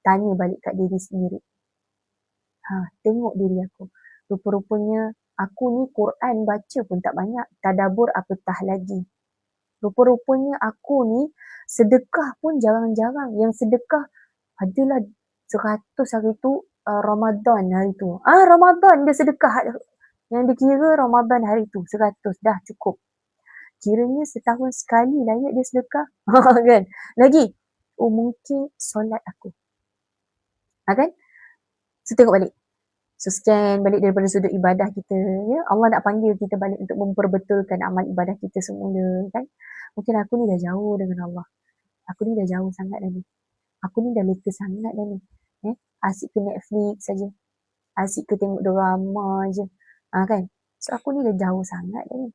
Tanya balik kat diri sendiri. Tengok diri aku. Rupa-rupanya aku ni Quran baca pun tak banyak, tadabbur apatah lagi. Rupa-rupanya aku ni sedekah pun jarang-jarang. Yang sedekah adalah 100 hari tu Ramadan hari tu. Ramadan dia sedekah. Yang dikira Ramadan hari tu 100 dah cukup. Kiranya setahun sekali lah dia sedekah. Kan? Lagi. Mungkin solat aku. Kan? So tengok balik. So scan balik daripada sudut ibadah kita. Ya? Allah nak panggil kita balik untuk memperbetulkan amal ibadah kita semula. Kan? Mungkin aku ni dah jauh dengan Allah. Aku ni dah jauh sangat dah ni. Aku ni dah leka sangat dah ni. Asyik ke Netflix saja. Asyik ke tengok drama je. Kan? So aku ni dah jauh sangat dah ni.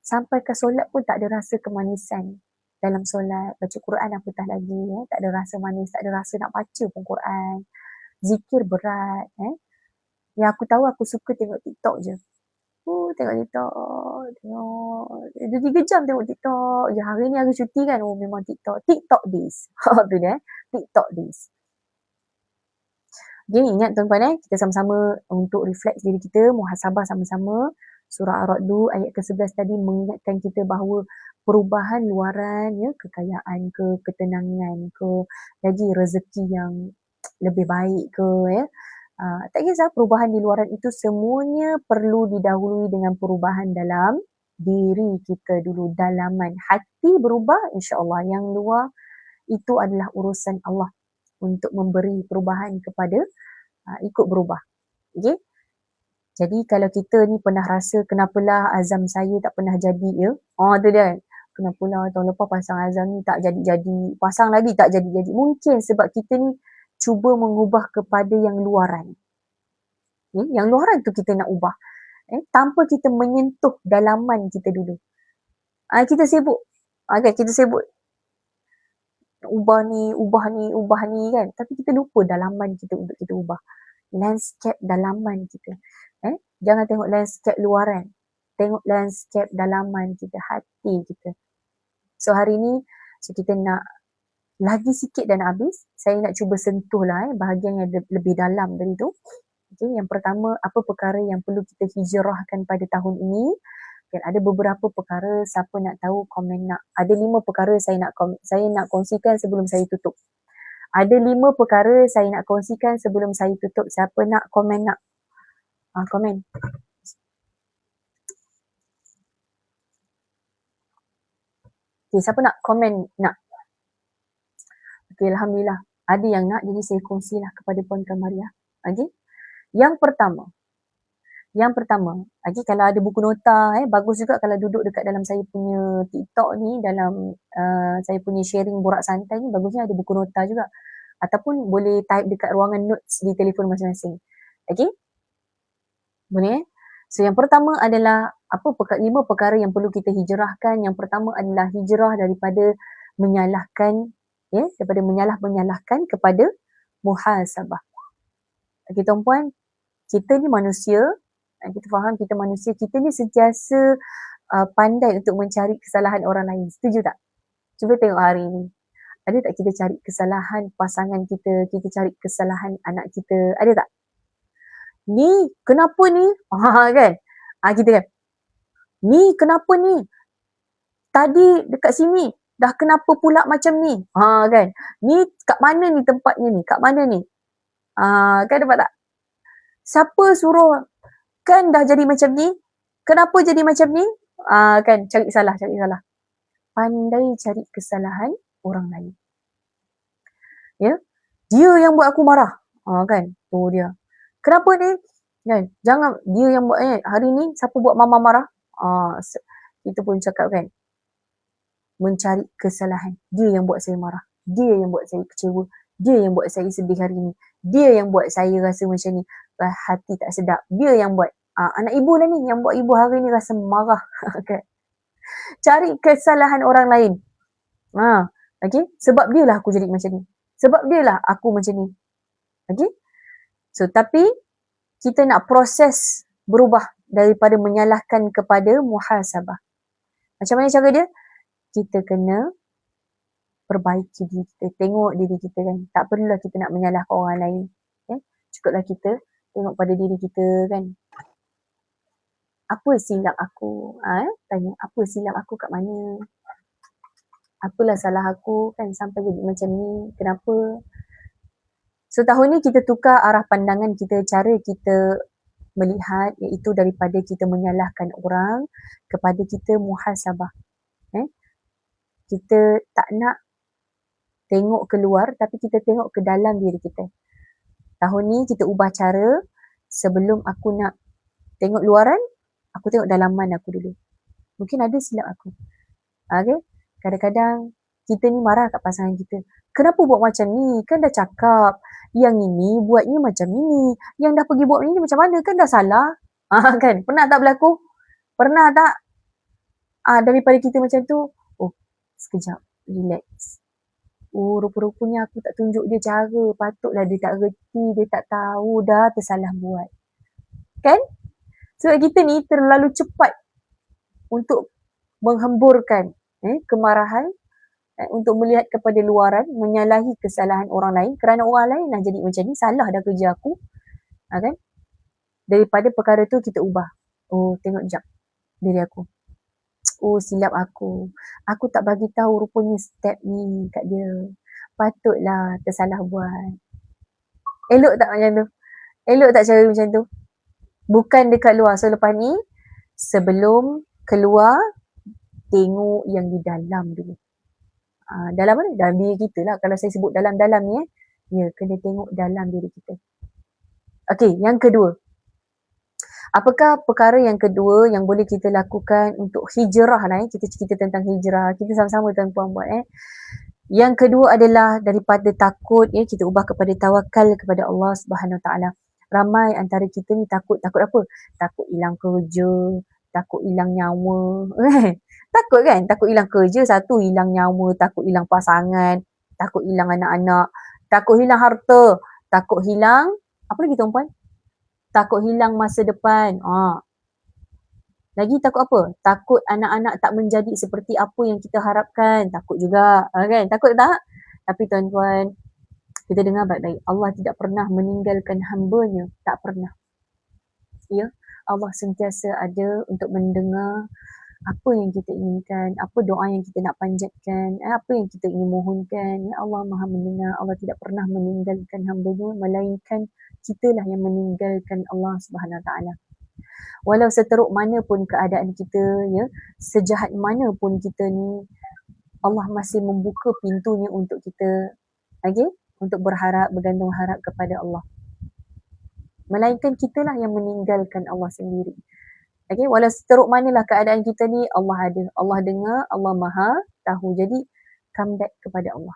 Sampai ke solat pun tak ada rasa kemanisan. Dalam solat, baca Quran apatah lagi. Tak ada rasa manis, tak ada rasa nak baca pun Quran. Zikir berat. Yang aku tahu aku suka tengok TikTok je. Tengok TikTok. Tengok 2-3 jam tengok TikTok je. Hari ni hari cuti kan. Memang TikTok. TikTok days. Tu dia. TikTok days. Jadi ingat tuan-tuan kita sama-sama untuk reflect diri kita, muhasabah sama-sama. Surah Ar-Ra'd ayat ke-11 tadi mengingatkan kita bahawa perubahan luaran, kekayaan ke, ketenangan ke, lagi rezeki yang lebih baik ke, tak kisah perubahan di luaran itu semuanya perlu didahului dengan perubahan dalam diri kita dulu. Dalaman hati berubah, insya-Allah. Yang luar itu adalah urusan Allah untuk memberi perubahan kepada ikut berubah. Okay? Jadi kalau kita ni pernah rasa kenapalah azam saya tak pernah jadi tu dia. Kenapalah tahun lepas pasang azam ni tak jadi-jadi. Pasang lagi tak jadi-jadi. Mungkin sebab kita ni cuba mengubah kepada yang luaran. Yang luaran tu kita nak ubah. Tanpa kita menyentuh dalaman kita dulu. Kita sibuk. Kita sibuk. Ubah ni kan. Tapi kita lupa dalaman kita untuk kita ubah. Landscape dalaman kita. Jangan tengok landscape luaran. Tengok landscape dalaman kita, hati kita. So hari ni, kita nak Lagi sikit dan habis. Saya nak cuba sentuh lah bahagian yang lebih dalam dari tu. Okay, yang pertama, apa perkara yang perlu kita hijrahkan pada tahun ini? Okay, ada beberapa perkara, siapa nak tahu komen nak. Ada 5 perkara saya nak kongsikan sebelum saya tutup. Ada 5 perkara saya nak kongsikan sebelum saya tutup. Siapa nak komen nak? Komen. Okay, siapa nak komen nak? Okay, Alhamdulillah. Ada yang nak, jadi saya kongsilah kepada Puan Kamaria. Okay. Yang pertama, okay, kalau ada buku nota, bagus juga kalau duduk dekat dalam saya punya TikTok ni, dalam saya punya sharing borak santai ni, bagusnya ada buku nota juga. Ataupun boleh type dekat ruangan notes di telefon masing-masing. Okay? Boleh? So, yang pertama adalah 5 perkara yang perlu kita hijrahkan. Yang pertama adalah hijrah daripada menyalahkan, daripada menyalahkan kepada muhasabah. Okay, tuan-puan, kita ni manusia, kita faham kita manusia, kita ni sentiasa pandai untuk mencari kesalahan orang lain. Setuju tak? Cuba tengok hari ni. Ada tak kita cari kesalahan pasangan kita, kita cari kesalahan anak kita, ada tak? Ni, kenapa ni? Kan? Kita kan? Ni, kenapa ni? Tadi dekat sini, dah kenapa pula macam ni? Kan? Ni, kat mana ni tempatnya ni? Kat mana ni? Kan dapat tak? Siapa suruh? Kan dah jadi macam ni? Kenapa jadi macam ni? Kan? Cari salah. Pandai cari kesalahan orang lain. Ya, dia yang buat aku marah. Kan, tu dia. Kenapa ni? Kan, jangan dia yang buat hari ni siapa buat mama marah? Itu pun cakap kan. Mencari kesalahan. Dia yang buat saya marah. Dia yang buat saya kecewa. Dia yang buat saya sedih hari ni. Dia yang buat saya rasa macam ni. Hati tak sedap. Dia yang buat. Anak ibu lah ni yang buat ibu hari ni rasa marah. Kan. Cari kesalahan orang lain. Okay? Sebab dia lah aku jadi macam ni. Sebab dia lah aku macam ni. Okay? So, tapi kita nak proses berubah daripada menyalahkan kepada muhasabah. Macam mana cara dia? Kita kena perbaiki diri kita. Tengok diri kita kan. Tak perlulah kita nak menyalahkan orang lain. Okay? Cukuplah kita tengok pada diri kita kan. Apa silap aku? Tanya, apa silap aku kat mana? Apalah salah aku kan sampai jadi macam ni? Kenapa? So, tahun ni kita tukar arah pandangan kita, cara kita melihat, iaitu daripada kita menyalahkan orang kepada kita muhasabah. Kita tak nak tengok keluar, tapi kita tengok ke dalam diri kita. Tahun ni kita ubah cara, sebelum aku nak tengok luaran, aku tengok dalaman aku dulu. Mungkin ada silap aku. Okay? Kadang-kadang kita ni marah kat pasangan kita. Kenapa buat macam ni? Kan dah cakap. Yang ini buatnya macam ini. Yang dah pergi buat ini macam mana? Kan dah salah. Kan? Pernah tak berlaku? Pernah tak? Daripada kita macam tu, sekejap. Relax. Rupa-rupanya aku tak tunjuk dia cara. Patutlah dia tak reti. Dia tak tahu dah tersalah buat. Kan? Sebab kita ni terlalu cepat untuk menghemburkan kemarahan, untuk melihat kepada luaran, menyalahi kesalahan orang lain kerana orang lain dah jadi macam ni, salah dah kerja aku. Kan? Daripada perkara tu kita ubah. Tengok jap diri aku. Silap aku. Aku tak bagi tahu rupanya step ni kat dia. Patutlah tersalah buat. Elok tak macam tu? Elok tak cara macam tu? Bukan dekat luar. So lepas ni, sebelum keluar, tengok yang di dalam dulu. Dalam mana? Dalam diri kita lah. Kalau saya sebut dalam-dalam ni, kena tengok dalam diri kita. Okey, yang kedua. Apakah perkara yang kedua yang boleh kita lakukan untuk hijrah lah? Kita cerita tentang hijrah. Kita sama-sama tuan-puan buat. Yang kedua adalah daripada takut, kita ubah kepada tawakal kepada Allah Subhanahu Wa Taala. Ramai antara kita ni takut apa? Takut hilang kerja, takut hilang nyawa. Takut kan? Takut hilang kerja, satu hilang nyawa, takut hilang pasangan, takut hilang anak-anak, takut hilang harta, takut hilang, apa lagi tuan-puan? Takut hilang masa depan. Lagi takut apa? Takut anak-anak tak menjadi seperti apa yang kita harapkan. Takut juga. Kan? Takut tak? Tapi tuan-tuan, kita dengar baik-baik. Allah tidak pernah meninggalkan hamba-Nya. Tak pernah. Ya, Allah sentiasa ada untuk mendengar apa yang kita inginkan, apa doa yang kita nak panjatkan, apa yang kita ingin mohonkan. Ya, Allah Maha mendengar. Allah tidak pernah meninggalkan hamba-Nya, melainkan kitalah yang meninggalkan Allah Subhanahu Wa Taala. Walau seteruk mana pun keadaan kita, ya, sejahat mana pun kita ni, Allah masih membuka pintunya untuk kita, okay? Untuk berharap, bergantung harap kepada Allah. Melainkan kitalah yang meninggalkan Allah sendiri. Okay? Walau seteruk manalah keadaan kita ni, Allah ada. Allah dengar, Allah Maha tahu. Jadi, come back kepada Allah.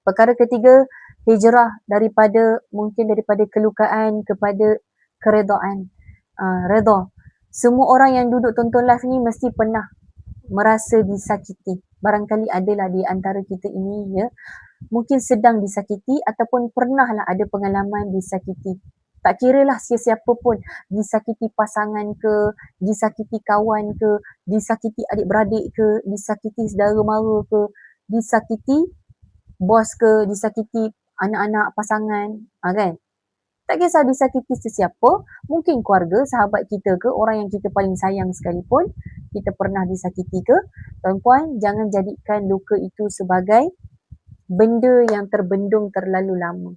Perkara ketiga, hijrah mungkin daripada kelukaan kepada keredaan. Redha. Semua orang yang duduk tonton live ni mesti pernah merasa disakiti. Barangkali adalah di antara kita ini, ya, mungkin sedang disakiti ataupun pernahlah ada pengalaman disakiti. Tak kiralah siapa pun, disakiti pasangan ke, disakiti kawan ke, disakiti adik-beradik ke, disakiti saudara mara ke, disakiti bos ke, disakiti anak-anak pasangan, kan? Tak kisah disakiti sesiapa, mungkin keluarga, sahabat kita ke, orang yang kita paling sayang sekalipun, kita pernah disakiti ke. Tuan-puan, jangan jadikan luka itu sebagai benda yang terbendung terlalu lama.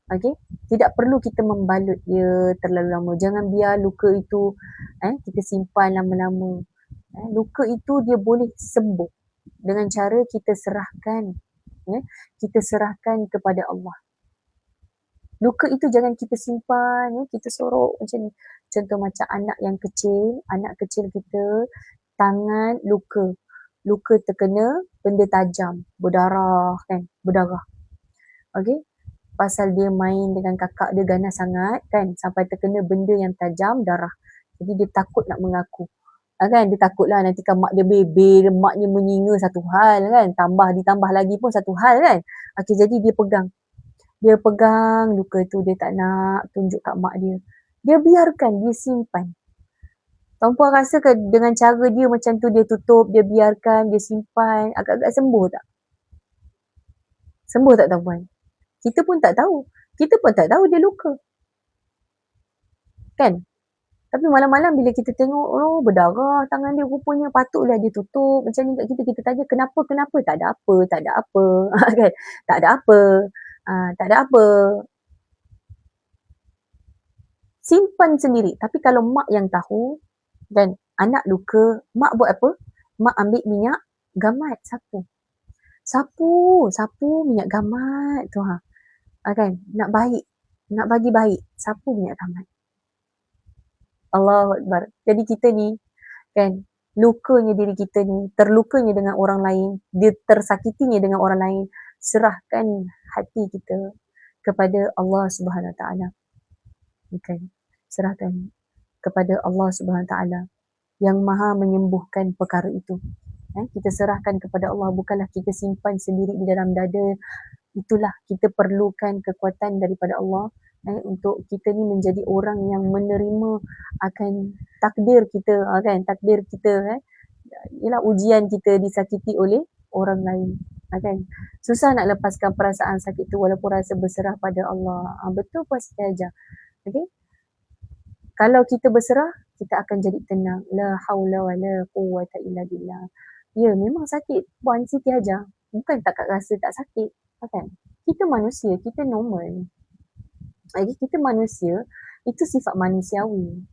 Okay? Tidak perlu kita membalut dia terlalu lama. Jangan biar luka itu kita simpan lama-lama. Luka itu dia boleh sembuh dengan cara kita serahkan. Kita serahkan kepada Allah. Luka itu jangan kita simpan, kita sorok macam ni. Contoh macam anak kecil kita, tangan luka. Luka terkena benda tajam, berdarah kan, berdarah. Okay? Pasal dia main dengan kakak dia ganas sangat kan, sampai terkena benda yang tajam, darah. Jadi dia takut nak mengaku. Kan, dia takutlah nanti kan mak dia bebel, maknya menyinga satu hal kan, ditambah lagi pun satu hal kan. Okay, jadi dia pegang luka tu, dia tak nak tunjuk kat mak dia. Dia biarkan, dia simpan. Tuan-puan rasa ke dengan cara dia macam tu, dia tutup, dia biarkan, dia simpan, agak-agak sembuh tak? Sembuh tak tuan-puan? Kita pun tak tahu. Kita pun tak tahu dia luka. Kan? Tapi malam-malam bila kita tengok, berdarah tangan dia, rupanya patutlah dia tutup. Macam ni kat kita tanya, kenapa? Tak ada apa. Kan? Tak ada apa. Simpan sendiri. Tapi kalau mak yang tahu, dan anak luka, mak buat apa? Mak ambil minyak gamat, sapu minyak gamat tu kan, nak bagi baik, sapu minyak gamat. Allahu Akbar. Jadi kita ni kan, lukanya diri kita ni, terlukanya dengan orang lain, dia tersakitinya dengan orang lain, serahkan hati kita kepada Allah Subhanahu Wa Taala. Okay. Serahkan kepada Allah Subhanahu Wa Taala yang Maha menyembuhkan perkara itu. Kita serahkan kepada Allah, bukanlah kita simpan sendiri di dalam dada. Itulah kita perlukan kekuatan daripada Allah untuk kita ni menjadi orang yang menerima akan takdir kita kan, ialah ujian kita disakiti oleh orang lain kan. Susah nak lepaskan perasaan sakit tu walaupun rasa berserah pada Allah. Betul Puan Siti Hajah. Okay? Kalau kita berserah, kita akan jadi tenang. La haula wa la quwwata illa billah. Ya, memang sakit Puan Siti Hajah. Bukan tak rasa tak sakit. Kan? Kita manusia, kita normal. Lagi kita manusia, itu sifat manusiawi.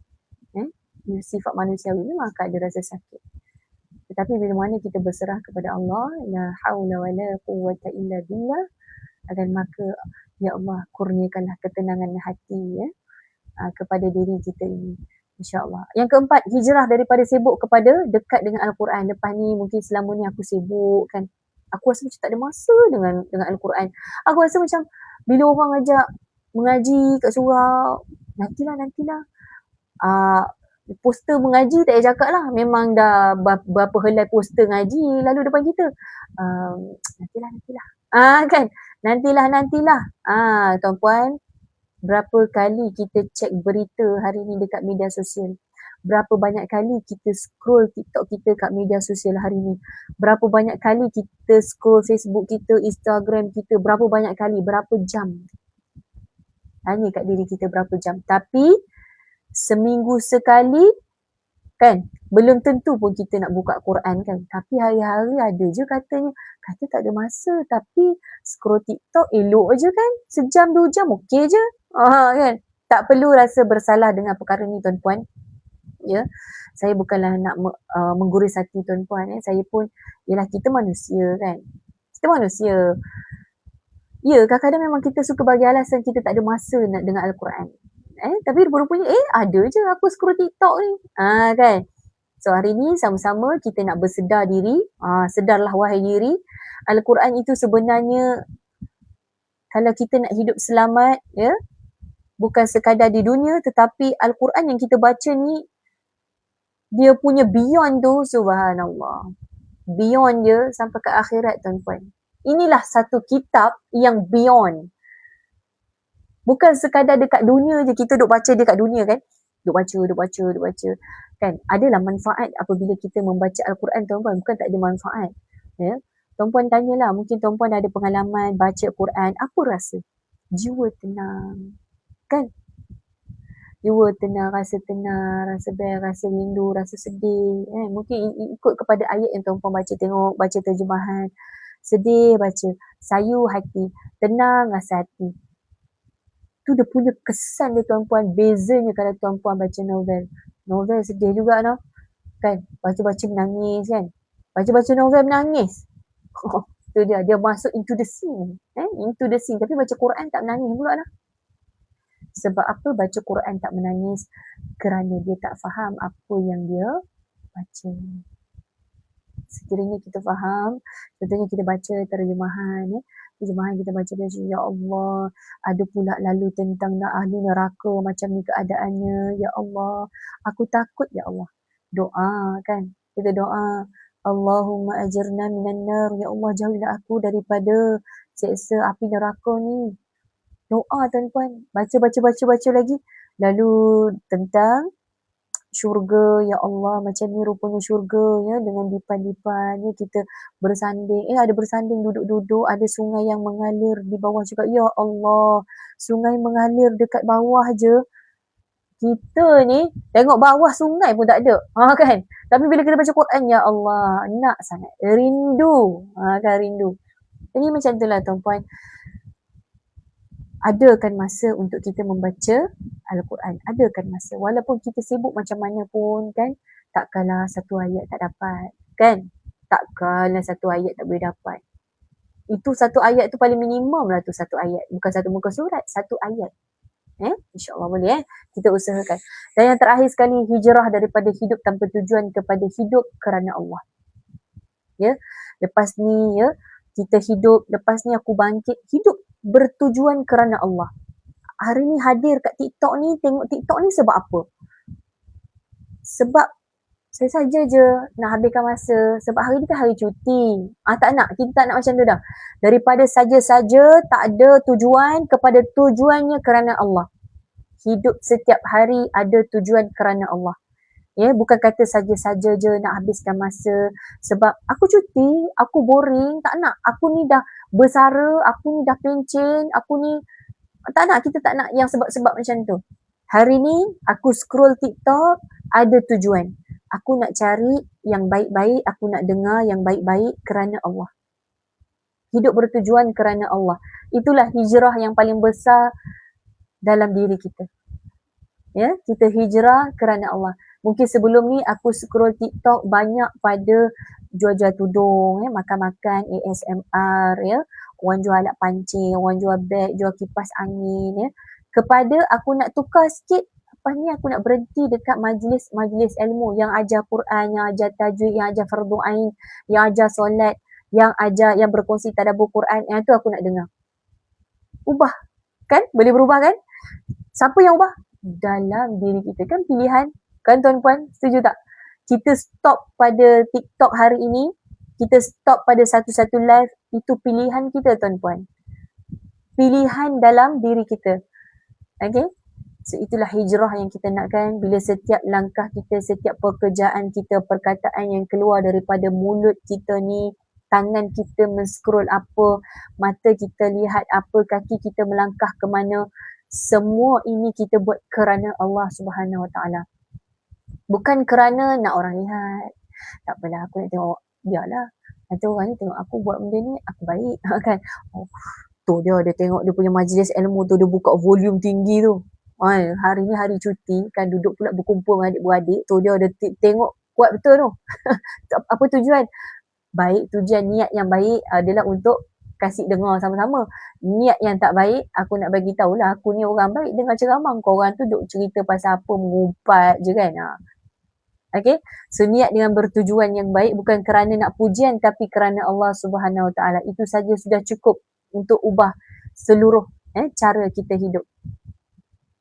Sifat manusiawi memang akan ada rasa sakit. Tetapi bila mana kita berserah kepada Allah, la haula wa la quwwata illa billah, dan maka ya Allah kurniakanlah ketenangan hati kepada diri kita ini, insya-Allah. Yang keempat, hijrah daripada sibuk kepada dekat dengan Al-Quran. Lepas ni mungkin selama ni aku sibuk kan, aku rasa macam tak ada masa dengan Al-Quran. Aku rasa macam bila orang ajak mengaji kat surau, nantilah. Poster mengaji tak payah cakap lah. Memang dah berapa helai poster ngaji lalu depan kita. Nantilah. Kan? Nantilah. Tuan-puan, berapa kali kita cek berita hari ni dekat media sosial. Berapa banyak kali kita scroll TikTok kita kat media sosial hari ni. Berapa banyak kali kita scroll Facebook kita, Instagram kita, berapa banyak kali, berapa jam. Tanya kat diri kita berapa jam. Tapi seminggu sekali kan, belum tentu pun kita nak buka Quran kan. Tapi hari-hari ada je katanya, kata tak ada masa. Tapi scroll TikTok elok je kan. Sejam, 2 jam okey je. Kan. Tak perlu rasa bersalah dengan perkara ni tuan-puan. Ya, saya bukanlah nak mengguris hati tuan-puan. Saya pun, yelah kita manusia kan. Kita manusia. Ya, kadang-kadang memang kita suka bagi alasan kita tak ada masa nak dengar Al-Quran. Tapi rupa-rupanya ada je aku scroll TikTok ni. Kan. So hari ni sama-sama kita nak bersedar diri. Sedarlah wahai diri. Al-Quran itu sebenarnya kalau kita nak hidup selamat, ya, bukan sekadar di dunia, tetapi Al-Quran yang kita baca ni, dia punya beyond tu, subhanallah. Beyond dia sampai ke akhirat tuan-puan. Inilah satu kitab yang beyond. Bukan sekadar dekat dunia je, kita duk baca dekat dunia kan. Duk baca. Kan, adalah manfaat apabila kita membaca Al-Quran tuan-puan. Bukan tak ada manfaat. Ya. Tuan-puan tanyalah, mungkin tuan-puan ada pengalaman baca Quran, apa rasa? Jiwa tenang. Kan? Jiwa tenang, rasa best, rasa rindu, rasa sedih. Mungkin ikut kepada ayat yang tuan-puan baca, tengok, baca terjemahan. Sedih baca, sayu hati, tenang rasa hati. Tu dia punya kesan dia tuan-puan. Bezanya kalau tuan-puan baca novel. Novel sedih juga tau. Kan? Baca-baca menangis kan? Baca-baca novel menangis. Tu dia masuk into the scene. Into the scene. Tapi baca Quran tak menangis pula lah. Sebab apa baca Quran tak menangis? Kerana dia tak faham apa yang dia baca. Sekiranya kita faham, contohnya kita baca terjemahan, terjemahan kita baca, ya Allah, ada pula lalu tentang ahli neraka, macam ni keadaannya, ya Allah, aku takut ya Allah. Doa kan, kita doa, Allahumma ajirna minan nar, ya Allah jauhilah aku daripada seksa api neraka ni. Doa tuan-puan, baca lagi, lalu tentang syurga, ya Allah, macam ni rupanya syurga ya, dengan dipan-dipan ya, kita bersanding, ada bersanding duduk-duduk, ada sungai yang mengalir di bawah juga, ya Allah, sungai mengalir dekat bawah je, kita ni tengok bawah sungai pun tak ada, kan, tapi bila kita baca Quran, ya Allah, nak sangat, rindu, kan, rindu. Jadi macam itulah tuan-puan, adakan masa untuk kita membaca Al-Quran. Adakan masa. Walaupun kita sibuk macam mana pun kan, takkanlah satu ayat tak dapat. Kan? Takkanlah satu ayat tak boleh dapat. Itu satu ayat tu paling minimum lah tu satu ayat. Bukan satu muka surat, satu ayat. InsyaAllah boleh kita usahakan. Dan yang terakhir sekali, hijrah daripada hidup tanpa tujuan kepada hidup kerana Allah. Ya, lepas ni ya, kita hidup, lepas ni aku bangkit, hidup bertujuan kerana Allah. Hari ni hadir kat TikTok ni, tengok TikTok ni sebab apa? Sebab saya saja je nak habiskan masa. Sebab hari ni kan hari cuti. Tak nak, kita tak nak macam tu dah. Daripada saja-saja tak ada tujuan kepada tujuannya kerana Allah. Hidup setiap hari ada tujuan kerana Allah. Ya, bukan kata saja-saja je nak habiskan masa sebab aku cuti, aku boring, tak nak. Aku ni dah bersara, aku ni dah pencen, aku ni tak nak, kita tak nak yang sebab-sebab macam tu. Hari ni aku scroll TikTok, ada tujuan. Aku nak cari yang baik-baik, aku nak dengar yang baik-baik kerana Allah. Hidup bertujuan kerana Allah. Itulah hijrah yang paling besar dalam diri kita. Ya, kita hijrah kerana Allah. Mungkin sebelum ni aku scroll TikTok banyak pada jual-jual tudung, makan-makan, ASMR, ya, orang jual alat pancing, orang jual beg, jual kipas angin, ya. Kepada aku nak tukar sikit, lepas ni aku nak berhenti dekat majlis ilmu yang ajar Quran, yang ajar tajwid, yang ajar fardu ain, yang ajar solat, yang ajar, yang berkongsi tadabbur Quran, yang tu aku nak dengar. Ubah, kan? Boleh berubah kan? Siapa yang ubah? Dalam diri kita, kan pilihan. Kan tuan-puan, setuju tak? Kita stop pada TikTok hari ini, kita stop pada satu-satu live, itu pilihan kita tuan-puan. Pilihan dalam diri kita. Okay? So itulah hijrah yang kita nakkan. Bila setiap langkah kita, setiap pekerjaan kita, perkataan yang keluar daripada mulut kita ni, tangan kita men-scroll apa, mata kita lihat apa, kaki kita melangkah ke mana, semua ini kita buat kerana Allah Subhanahu Wa Taala. Bukan kerana nak orang lihat. Tak apalah, aku nak tengok, biarlah. Nanti orang ni tengok aku buat benda ni, aku baik. Kan? Oh, tu dia tengok dia punya majlis ilmu tu, dia buka volume tinggi tu. Hari ni hari cuti, kan duduk pula berkumpul dengan adik-beradik. Tu dia tengok kuat betul tu. Apa tujuan? Baik, tujuan niat yang baik adalah untuk kasih dengar sama-sama. Niat yang tak baik, aku nak bagi tahulah aku ni orang baik dengar ceramah. Kau orang tu duk cerita pasal apa, mengumpat je kan. Okay, so niat dengan bertujuan yang baik, bukan kerana nak pujian tapi kerana Allah Subhanahu Wa Taala. Itu saja sudah cukup untuk ubah seluruh cara kita hidup.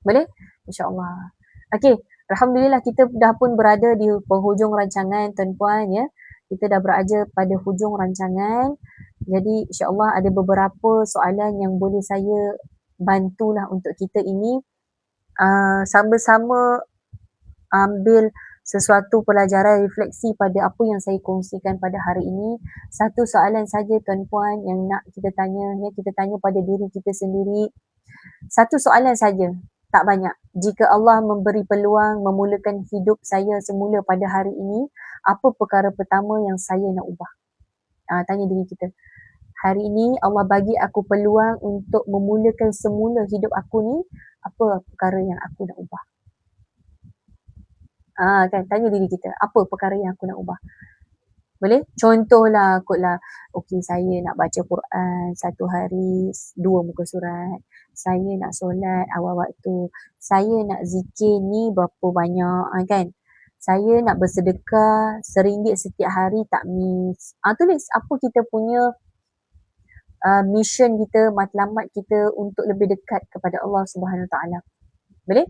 Boleh? InsyaAllah. Okay, Alhamdulillah kita dah pun berada di penghujung rancangan tuan-puan ya. Kita dah berada pada hujung rancangan. Jadi insyaAllah ada beberapa soalan yang boleh saya bantulah untuk kita ini sama-sama ambil sesuatu pelajaran refleksi pada apa yang saya kongsikan pada hari ini. Satu soalan saja tuan-puan yang nak kita tanya, ya, kita tanya pada diri kita sendiri. Satu soalan saja, tak banyak. Jika Allah memberi peluang memulakan hidup saya semula pada hari ini, apa perkara pertama yang saya nak ubah? Tanya diri kita. Hari ini Allah bagi aku peluang untuk memulakan semula hidup aku ni, apa perkara yang aku nak ubah? Kan, tanya diri kita, apa perkara yang aku nak ubah? Boleh? Contohlah kotlah, okey saya nak baca Quran satu hari 2 muka surat. Saya nak solat awal waktu. Saya nak zikir ni berapa banyak kan? Saya nak bersedekah RM1 setiap hari tak miss. Tulis apa kita punya mission kita, matlamat kita untuk lebih dekat kepada Allah Subhanahu Wa Taala. Boleh?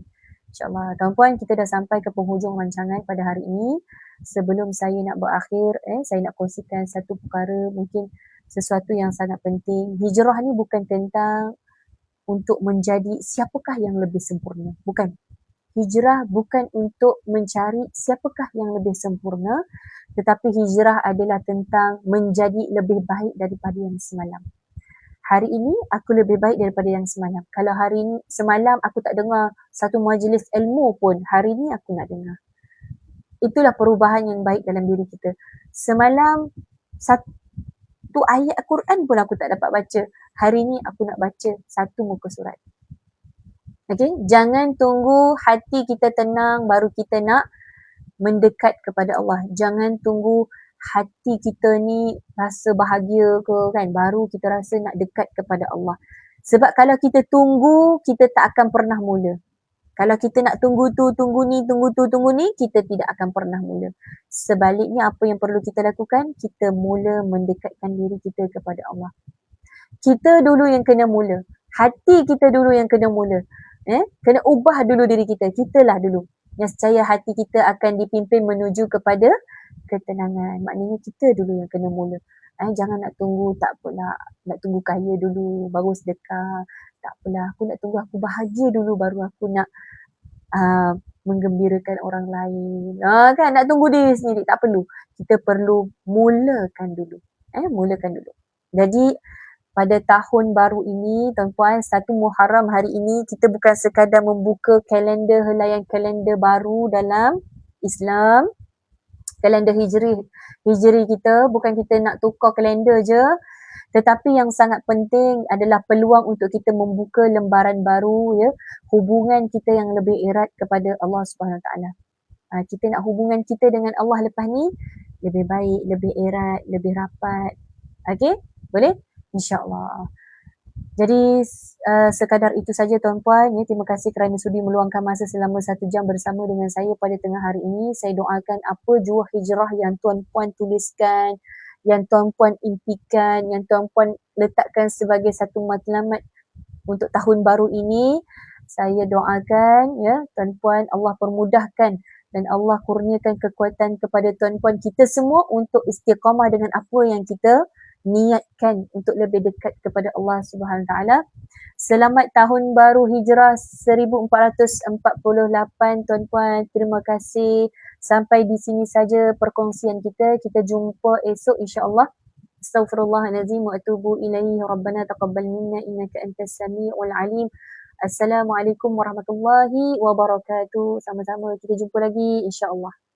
InsyaAllah. Tuan-puan, kita dah sampai ke penghujung rancangan pada hari ini. Sebelum saya nak berakhir, saya nak kongsikan satu perkara, mungkin sesuatu yang sangat penting. Hijrah ni bukan tentang untuk menjadi siapakah yang lebih sempurna. Bukan. Hijrah bukan untuk mencari siapakah yang lebih sempurna, tetapi hijrah adalah tentang menjadi lebih baik daripada yang semalam. Hari ini aku lebih baik daripada yang semalam. Kalau hari ini, semalam aku tak dengar satu majlis ilmu pun, hari ini aku nak dengar. Itulah perubahan yang baik dalam diri kita. Semalam satu ayat Al-Quran pun aku tak dapat baca. Hari ini aku nak baca satu muka surat. Okay? Jangan tunggu hati kita tenang baru kita nak mendekat kepada Allah. Jangan tunggu hati kita ni rasa bahagia ke kan, baru kita rasa nak dekat kepada Allah. Sebab kalau kita tunggu, kita tak akan pernah mula. Kalau kita nak tunggu tu, tunggu ni, kita tidak akan pernah mula. Sebaliknya apa yang perlu kita lakukan? Kita mula mendekatkan diri kita kepada Allah. Kita dulu yang kena mula. Hati kita dulu yang kena mula. Kena ubah dulu diri kita. Kitalah dulu yang secaya hati kita akan dipimpin menuju kepada ketenangan. Maknanya kita dulu yang kena mula. Jangan nak tunggu, tak apalah. Nak tunggu kaya dulu, baru sedekah. Tak apalah, aku nak tunggu aku bahagia dulu, baru aku nak menggembirakan orang lain. Kan, nak tunggu diri sendiri. Tak perlu. Kita perlu mulakan dulu. Mulakan dulu. Jadi, pada tahun baru ini, tuan-puan, 1 Muharram hari ini, kita bukan sekadar membuka kalender, helaian kalender baru dalam Islam. Kalender hijri kita, bukan kita nak tukar kalender je, tetapi yang sangat penting adalah peluang untuk kita membuka lembaran baru, ya, hubungan kita yang lebih erat kepada Allah Subhanahu Wa Taala. Kita nak hubungan kita dengan Allah lepas ni lebih baik, lebih erat, lebih rapat. Okey? Boleh? InsyaAllah. Jadi sekadar itu saja tuan-puan, ya, terima kasih kerana sudi meluangkan masa selama 1 jam bersama dengan saya pada tengah hari ini. Saya doakan apa jua hijrah yang tuan-puan tuliskan, yang tuan-puan impikan, yang tuan-puan letakkan sebagai satu matlamat untuk tahun baru ini, saya doakan ya tuan-puan Allah permudahkan dan Allah kurniakan kekuatan kepada tuan-puan kita semua untuk istiqamah dengan apa yang kita niatkan untuk lebih dekat kepada Allah Subhanahu Wa Taala. Selamat Tahun Baru Hijrah 1448 tuan-tuan. Terima kasih. Sampai di sini saja perkongsian kita. Kita jumpa esok insya-Allah. Astaghfirullahalazim wa atubu ilaihi. Rabbana taqabbal minna innaka antas samiul alim. Assalamualaikum warahmatullahi wabarakatuh. Sama-sama kita jumpa lagi insya-Allah.